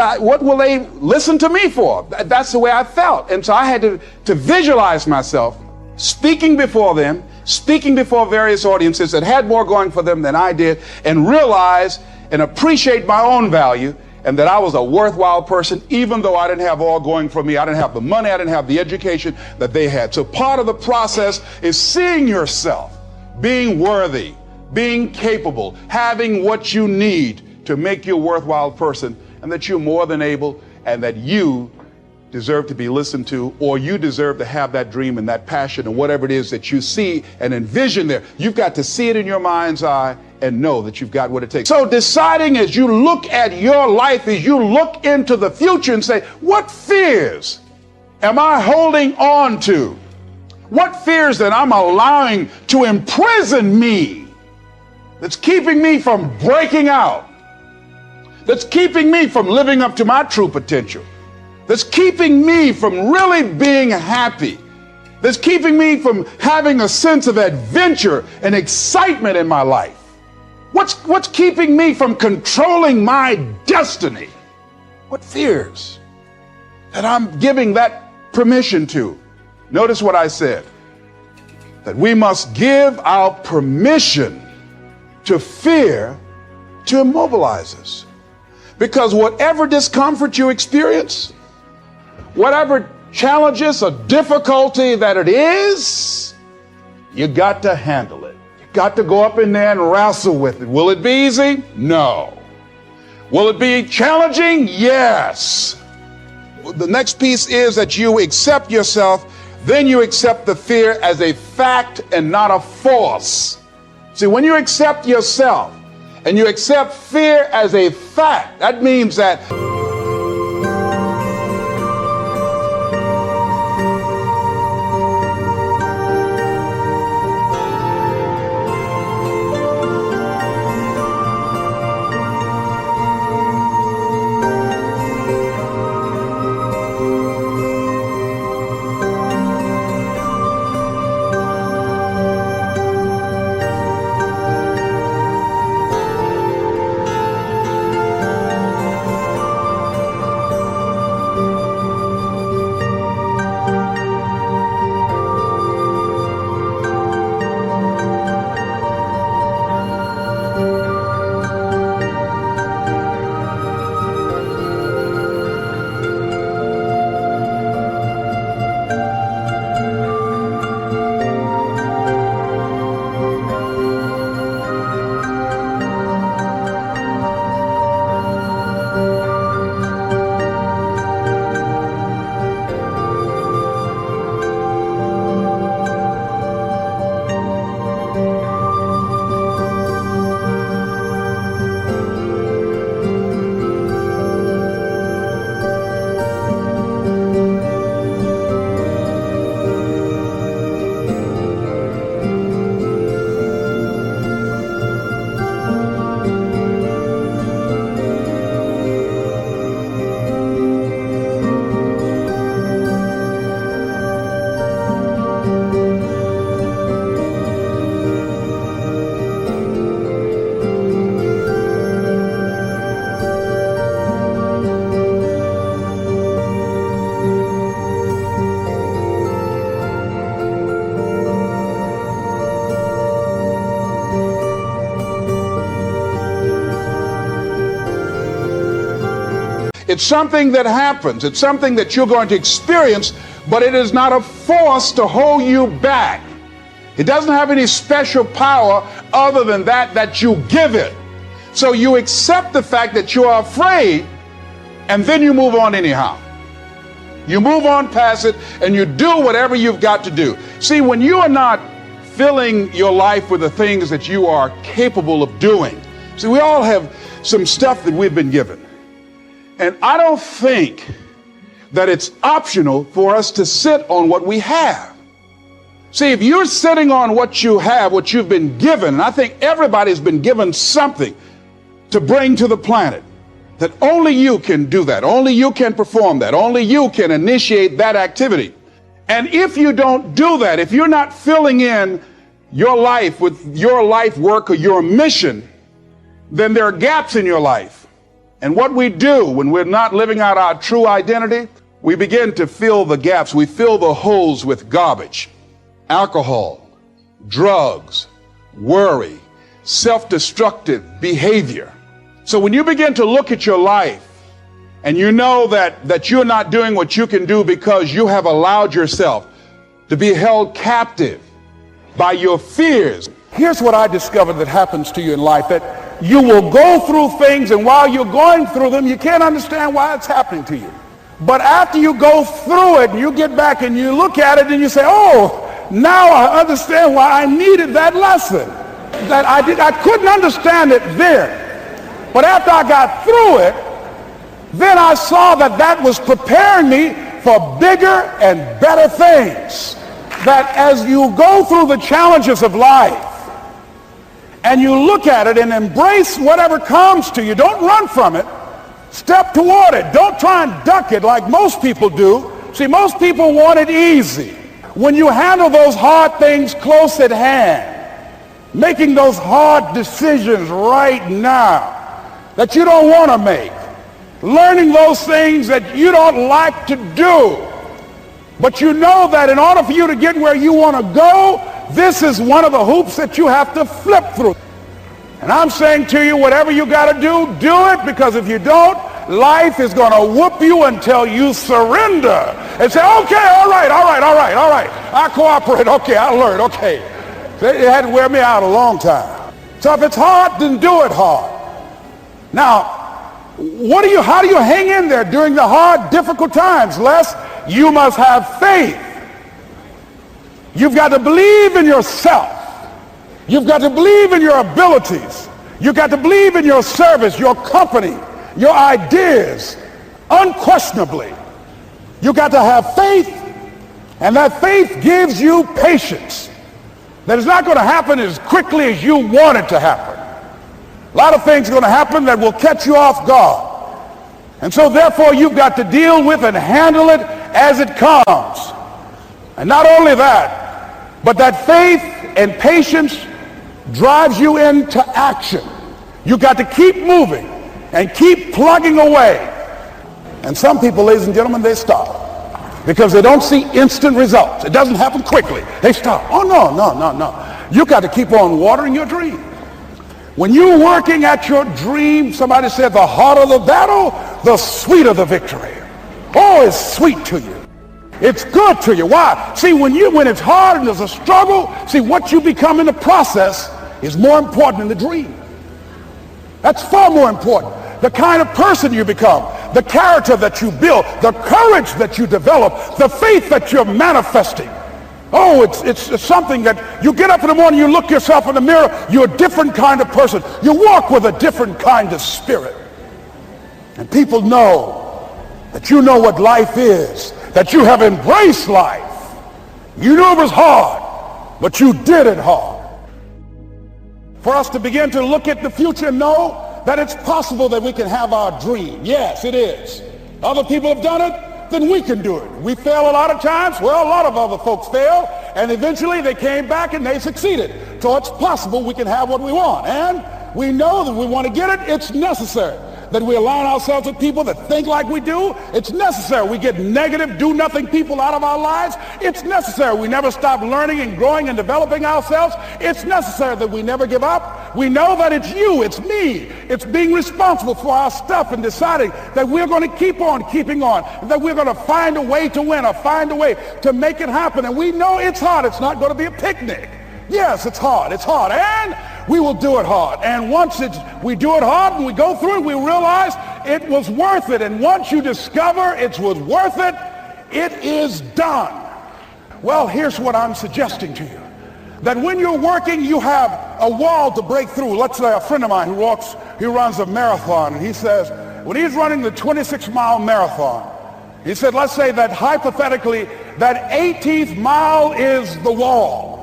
they listen to me for? That's the way I felt. And so I had to visualize myself speaking before them, speaking before various audiences that had more going for them than I did, and realize and appreciate my own value, and that I was a worthwhile person, even though I didn't have all going for me. I didn't have the money, I didn't have the education that they had. So part of the process is seeing yourself being worthy, being capable, having what you need to make you a worthwhile person, and that you're more than able, and that you deserve to be listened to, or you deserve to have that dream and that passion and whatever it is that you see and envision there. You've got to see it in your mind's eye and know that you've got what it takes. So deciding as you look at your life, as you look into the future and say, what fears am I holding on to? What fears that I'm allowing to imprison me, that's keeping me from breaking out, that's keeping me from living up to my true potential, that's keeping me from really being happy, that's keeping me from having a sense of adventure and excitement in my life? What's keeping me from controlling my destiny? What fears that I'm giving that permission to? Notice what I said, that we must give our permission to fear to immobilize us. Because whatever discomfort you experience, whatever challenges or difficulty that it is, you got to handle it. You got to go up in there and wrestle with it. Will it be easy? No. Will it be challenging? Yes. The next piece is that you accept yourself, then you accept the fear as a fact and not a force. See, when you accept yourself and you accept fear as a fact, that means that It's something that happens. It's something that you're going to experience, but it is not a force to hold you back. It doesn't have any special power other than that you give it. So you accept the fact that you are afraid, and then you move on anyhow. You move on past it, and you do whatever you've got to do. See, when you are not filling your life with the things that you are capable of doing. See, we all have some stuff that we've been given. And I don't think that it's optional for us to sit on what we have. See, if you're sitting on what you have, what you've been given, and I think everybody's been given something to bring to the planet, that only you can do that, only you can perform that, only you can initiate that activity. And if you don't do that, if you're not filling in your life with your life work or your mission, then there are gaps in your life. And what we do when we're not living out our true identity, we begin to fill the gaps. We fill the holes with garbage, alcohol, drugs, worry, self-destructive behavior. So when you begin to look at your life and you know that you're not doing what you can do because you have allowed yourself to be held captive by your fears. Here's what I discovered that happens to you in life, that you will go through things, and while you're going through them, you can't understand why it's happening to you. But after you go through it and you get back and you look at it and you say, oh, now I understand why I needed that lesson. That I couldn't understand it then. But after I got through it, then I saw that was preparing me for bigger and better things. That as you go through the challenges of life and you look at it and embrace whatever comes to you, don't run from it. Step toward it. Don't try and duck it like most people do. See, most people want it easy. When you handle those hard things close at hand, making those hard decisions right now that you don't want to make, learning those things that you don't like to do, but you know that in order for you to get where you want to go, this is one of the hoops that you have to flip through. And I'm saying to you, whatever you got to do it, because if you don't, life is going to whoop you until you surrender and say, okay, all right, I cooperate, okay, I learned, okay. It had to wear me out a long time. So if it's hard, then do it hard. Now, how do you hang in there during the hard, difficult times? Les, you must have faith. You've got to believe in yourself. You've got to believe in your abilities. You've got to believe in your service, your company, your ideas, unquestionably. You've got to have faith, and that faith gives you patience. That it's not going to happen as quickly as you want it to happen. A lot of things are going to happen that will catch you off guard. And so therefore you've got to deal with and handle it as it comes. And not only that, but that faith and patience drives you into action. You've got to keep moving and keep plugging away. And some people, ladies and gentlemen, they stop because they don't see instant results. It doesn't happen quickly. They stop. Oh, no. You've got to keep on watering your dream. When you're working at your dream, somebody said the harder the battle, the sweeter the victory. Oh, it's sweet to you. It's good to you. Why? See, when it's hard and there's a struggle, see, what you become in the process is more important than the dream. That's far more important. The kind of person you become, the character that you build, the courage that you develop, the faith that you're manifesting. Oh, it's something that you get up in the morning, you look yourself in the mirror, you're a different kind of person. You walk with a different kind of spirit. And people know that you know what life is, that you have embraced life. You knew it was hard, but you did it hard. For us to begin to look at the future and know that it's possible that we can have our dream. Yes, it is. Other people have done it, then we can do it. We fail a lot of times. Well, a lot of other folks fail, and eventually they came back and they succeeded. So it's possible we can have what we want. And we know that we want to get it, it's necessary that we align ourselves with people that think like we do. It's necessary. We get negative, do-nothing people out of our lives. It's necessary. We never stop learning and growing and developing ourselves. It's necessary that we never give up. We know that it's you, it's me. It's being responsible for our stuff and deciding that we're going to keep on keeping on, that we're going to find a way to win or find a way to make it happen. And we know it's hard. It's not going to be a picnic. Yes, it's hard, and we will do it hard. And once we do it hard and we go through it, we realize it was worth it. And once you discover it was worth it, it is done. Well, here's what I'm suggesting to you. That when you're working, you have a wall to break through. Let's say a friend of mine who runs a marathon, and he says, when he's running the 26-mile marathon, he said, let's say that hypothetically, that 18th mile is the wall.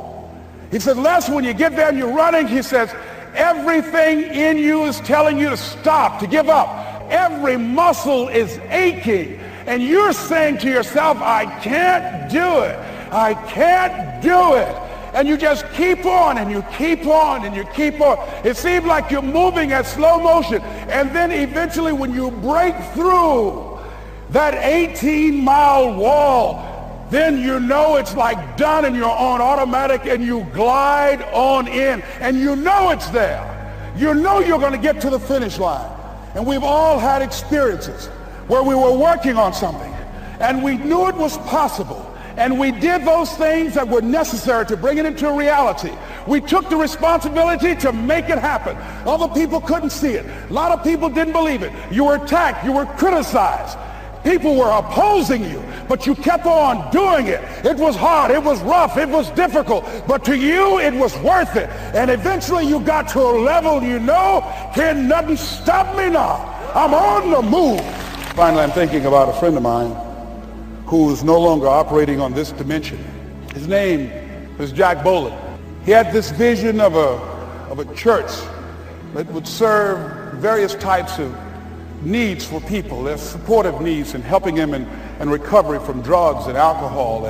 He said, Les, when you get there and you're running, he says, everything in you is telling you to stop, to give up. Every muscle is aching. And you're saying to yourself, I can't do it. I can't do it. And you just keep on and you keep on and you keep on. It seems like you're moving at slow motion. And then eventually when you break through that 18-mile wall, then you know it's like done and you're on automatic and you glide on in and you know it's there. You know you're going to get to the finish line. And we've all had experiences where we were working on something and we knew it was possible. And we did those things that were necessary to bring it into reality. We took the responsibility to make it happen. Other people couldn't see it. A lot of people didn't believe it. You were attacked. You were criticized. People were opposing you, but you kept on doing it. It was hard. It was rough. It was difficult. But to you, it was worth it. And eventually you got to a level you know, can nothing stop me now. I'm on the move. Finally, I'm thinking about a friend of mine who is no longer operating on this dimension. His name was Jack Boland. He had this vision of a church that would serve various types of needs for people, their supportive needs and helping them in recovery from drugs and alcohol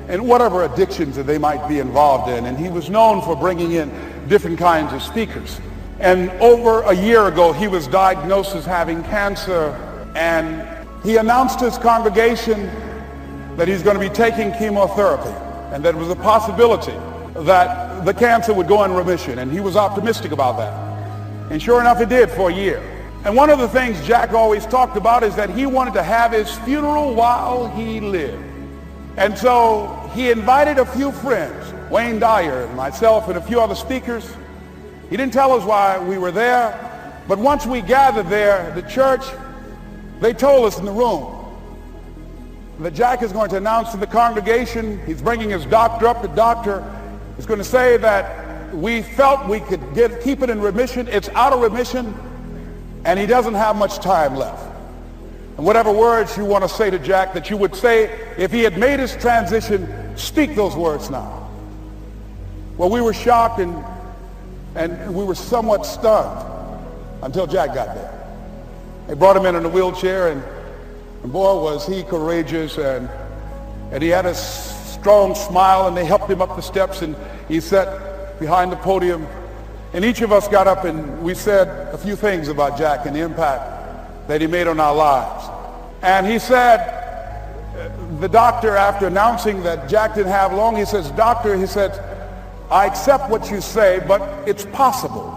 and whatever addictions that they might be involved in. And he was known for bringing in different kinds of speakers. And over a year ago, he was diagnosed as having cancer, and he announced to his congregation that he's going to be taking chemotherapy and that it was a possibility that the cancer would go in remission. And he was optimistic about that. And sure enough, it did for a year. And one of the things Jack always talked about is that he wanted to have his funeral while he lived. And so he invited a few friends, Wayne Dyer and myself and a few other speakers. He didn't tell us why we were there, but once we gathered there, the church, they told us in the room that Jack is going to announce to the congregation, he's bringing his doctor up. The doctor is going to say that we felt we could keep it in remission. It's out of remission. And he doesn't have much time left. And whatever words you want to say to Jack that you would say if he had made his transition, speak those words now. Well, we were shocked and we were somewhat stunned until Jack got there. They brought him in a wheelchair, and boy, was he courageous, and he had a strong smile, and they helped him up the steps, and he sat behind the podium. And each of us got up and we said a few things about Jack and the impact that he made on our lives. And he said, the doctor, after announcing that Jack didn't have long, he says, doctor, he said, I accept what you say, but it's possible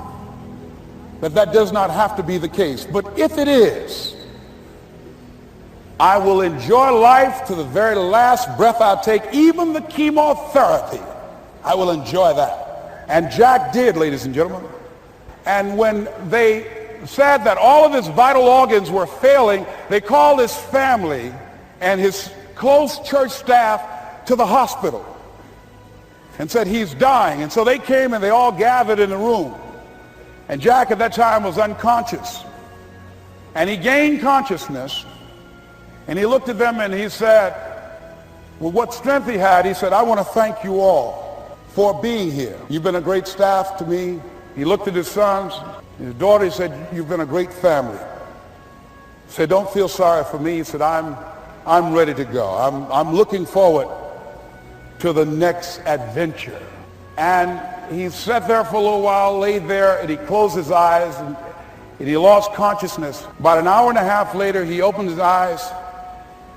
that does not have to be the case. But if it is, I will enjoy life to the very last breath I take, even the chemotherapy. I will enjoy that. And Jack did, ladies and gentlemen. And when they said that all of his vital organs were failing, they called his family and his close church staff to the hospital and said he's dying. And so they came and they all gathered in the room. And Jack at that time was unconscious. And he gained consciousness. And he looked at them and he said, well, what strength he had, he said, I want to thank you all for being here. You've been a great staff to me. He looked at his sons, his daughter. He said, you've been a great family. He said, don't feel sorry for me. He said, I'm ready to go. I'm looking forward to the next adventure. And he sat there for a little while, laid there, and he closed his eyes, and he lost consciousness. About an hour and a half later, he opened his eyes,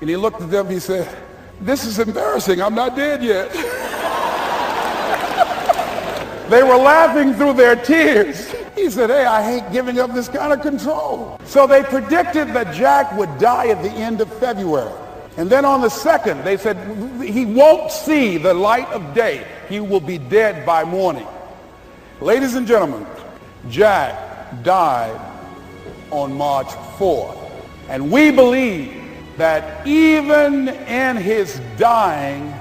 and he looked at them, he said, "This is embarrassing, I'm not dead yet." They were laughing through their tears. He said, "Hey, I hate giving up this kind of control." So they predicted that Jack would die at the end of February. And then on the 2nd, they said, he won't see the light of day. He will be dead by morning. Ladies and gentlemen, Jack died on March 4th. And we believe that even in his dying,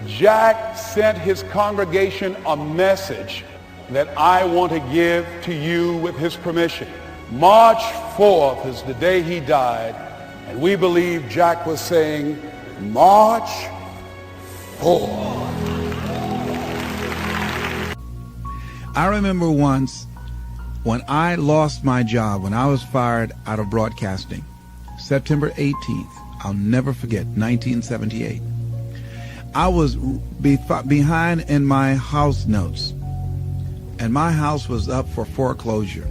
Jack sent his congregation a message that I want to give to you with his permission. March 4th is the day he died, and we believe Jack was saying, March 4th. I remember once when I lost my job, when I was fired out of broadcasting, September 18th, I'll never forget, 1978. I was behind in my house notes, and my house was up for foreclosure.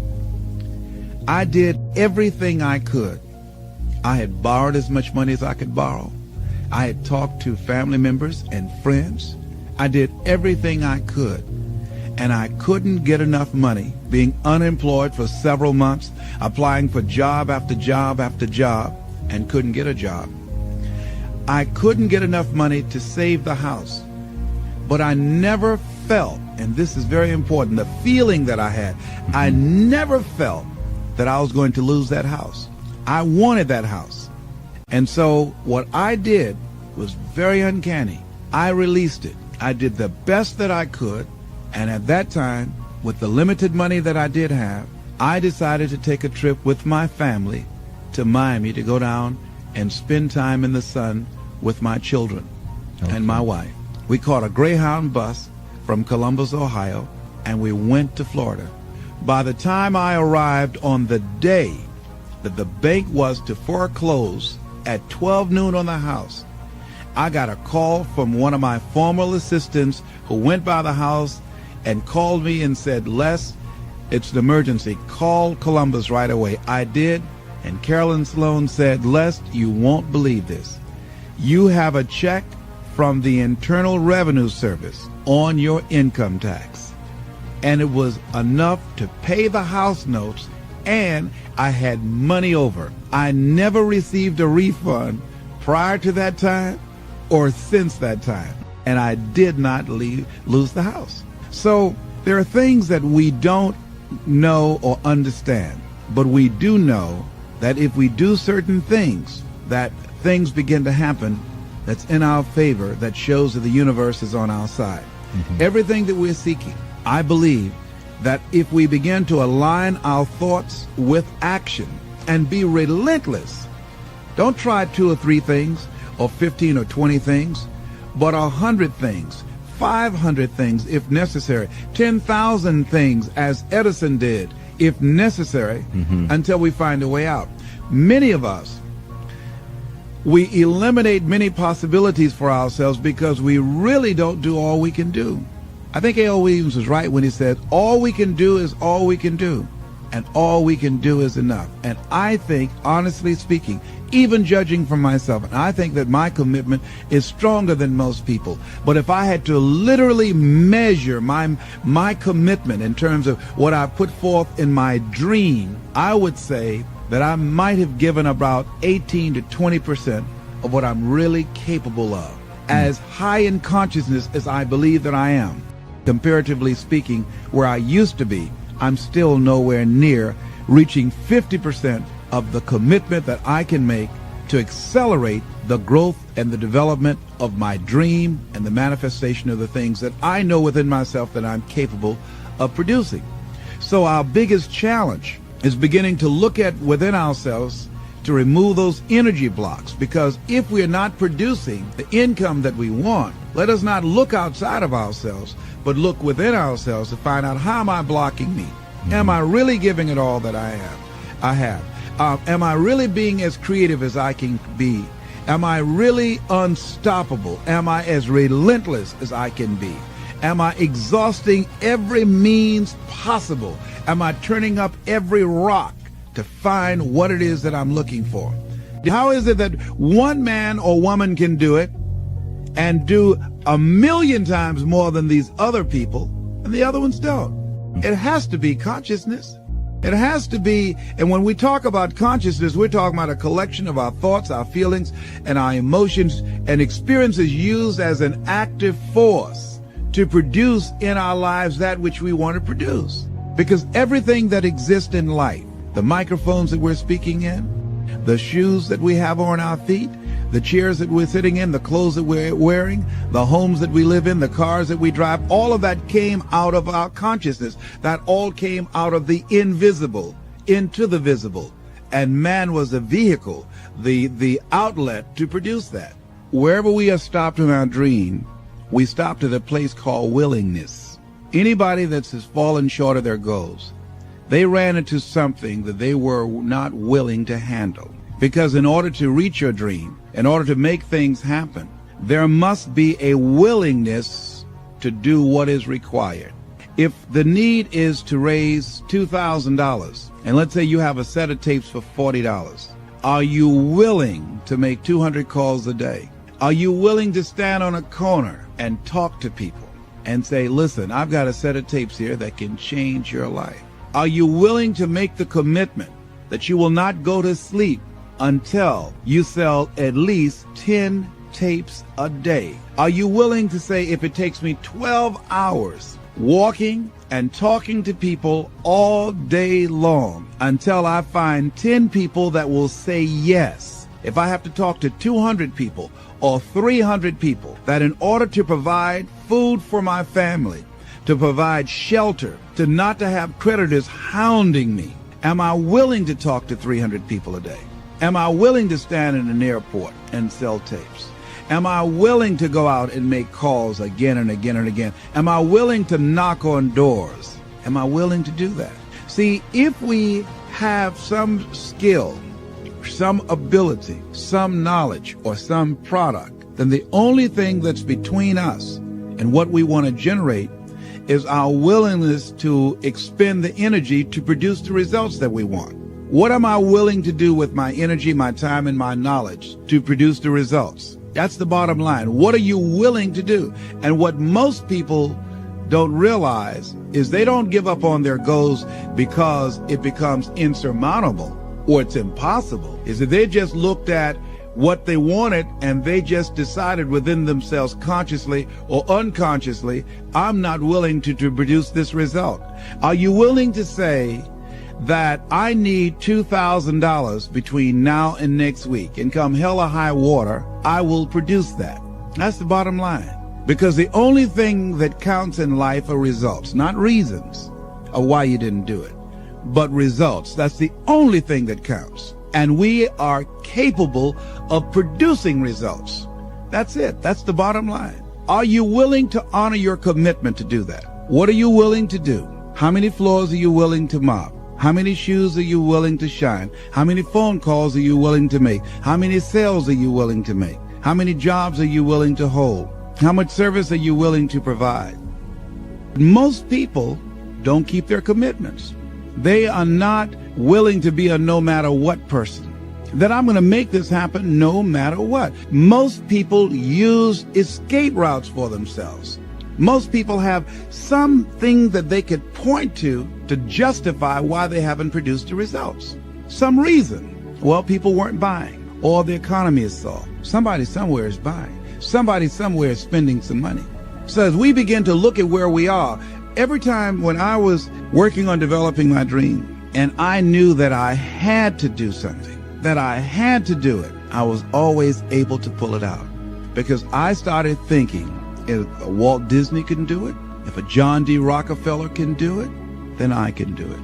I did everything I could. I had borrowed as much money as I could borrow. I had talked to family members and friends. I did everything I could, and I couldn't get enough money, being unemployed for several months, applying for job after job after job, and couldn't get a job. I couldn't get enough money to save the house, but I never felt, and this is very important, the feeling that I had, I never felt that I was going to lose that house. I wanted that house. And so what I did was very uncanny. I released it. I did the best that I could, and at that time, with the limited money that I did have, I decided to take a trip with my family to Miami to go down and spend time in the sun with my children and my wife. We caught a Greyhound bus from Columbus, Ohio, and we went to Florida. By the time I arrived on the day that the bank was to foreclose at 12 noon on the house, I got a call from one of my former assistants who went by the house and called me and said, "Les, it's an emergency. Call Columbus right away." I did, and Carolyn Sloan said, "Les, you won't believe this. You have a check from the Internal Revenue Service on your income tax." And it was enough to pay the house notes, and I had money over. I never received a refund prior to that time or since that time, and I did not lose the house. So there are things that we don't know or understand, but we do know that if we do certain things, that things begin to happen that's in our favor, that shows that the universe is on our side. Everything that we're seeking, I believe that if we begin to align our thoughts with action and be relentless, don't try 2 or 3 things or 15 or 20 things, but 100 things, 500 things if necessary, 10,000 things as Edison did if necessary, until we find a way out. Many of us, we eliminate many possibilities for ourselves because we really don't do all we can do. I think A.L. Williams was right when he said, all we can do is all we can do, and all we can do is enough. And I think, honestly speaking, even judging from myself, and I think that my commitment is stronger than most people. But if I had to literally measure my commitment in terms of what I put forth in my dream, I would say that I might have given about 18 to 20% of what I'm really capable of. As high in consciousness as I believe that I am, comparatively speaking, where I used to be, I'm still nowhere near reaching 50% of the commitment that I can make to accelerate the growth and the development of my dream and the manifestation of the things that I know within myself that I'm capable of producing. So our biggest challenge is beginning to look at within ourselves to remove those energy blocks, because if we're not producing the income that we want, let us not look outside of ourselves, but look within ourselves to find out, how am I blocking me? Am I really giving it all that I have? Am I really being as creative as I can be? Am I really unstoppable? Am I as relentless as I can be? Am I exhausting every means possible? Am I turning up every rock to find what it is that I'm looking for. How is it that one man or woman can do it and do 1,000,000 times more than these other people and the other ones don't? It has to be consciousness. It has to be, and when we talk about consciousness, we're talking about a collection of our thoughts, our feelings, and our emotions and experiences used as an active force to produce in our lives that which we want to produce. Because everything that exists in life, the microphones that we're speaking in, the shoes that we have on our feet, the chairs that we're sitting in, the clothes that we're wearing, the homes that we live in, the cars that we drive, all of that came out of our consciousness. That all came out of the invisible into the visible. And man was the vehicle, the outlet to produce that. Wherever we are stopped in our dream, we stopped at a place called willingness. Anybody that's fallen short of their goals, they ran into something that they were not willing to handle. Because in order to reach your dream, in order to make things happen, there must be a willingness to do what is required. If the need is to raise $2,000, and let's say you have a set of tapes for $40, are you willing to make 200 calls a day? Are you willing to stand on a corner and talk to people and say, listen, I've got a set of tapes here that can change your life? Are you willing to make the commitment that you will not go to sleep until you sell at least 10 tapes a day? Are you willing to say, if it takes me 12 hours walking and talking to people all day long until I find 10 people that will say yes, if I have to talk to 200 people or 300 people, that in order to provide food for my family, to provide shelter, to not to have creditors hounding me, am I willing to talk to 300 people a day? Am I willing to stand in an airport and sell tapes? Am I willing to go out and make calls again and again and again? Am I willing to knock on doors? Am I willing to do that? See, if we have some skill, some ability, some knowledge, or some product, then the only thing that's between us and what we want to generate is our willingness to expend the energy to produce the results that we want. What am I willing to do with my energy, my time, and my knowledge to produce the results? That's the bottom line. What are you willing to do? And what most people don't realize is they don't give up on their goals because it becomes insurmountable or it's impossible. Is that they just looked at what they wanted and they just decided within themselves, consciously or unconsciously, I'm not willing to produce this result. Are you willing to say that I need $2,000 between now and next week, and come hell or high water, I will produce that? That's the bottom line. Because the only thing that counts in life are results, not reasons of why you didn't do it, but results. That's the only thing that counts. And we are capable of producing results. That's it. That's the bottom line. Are you willing to honor your commitment to do that? What are you willing to do? How many floors are you willing to mop? How many shoes are you willing to shine? How many phone calls are you willing to make? How many sales are you willing to make? How many jobs are you willing to hold? How much service are you willing to provide? Most people don't keep their commitments. They are not willing to be a no matter what person. That I'm going to make this happen no matter what. Most people use escape routes for themselves. Most people have something that they could point to justify why they haven't produced the results. Some reason. Well, people weren't buying, or the economy is soft. Somebody somewhere is buying. Somebody somewhere is spending some money. So as we begin to look at where we are, every time when I was working on developing my dream, and I knew that I had to do something, that I had to do it, I was always able to pull it out. Because I started thinking, if a Walt Disney can do it, if a John D. Rockefeller can do it, then I can do it.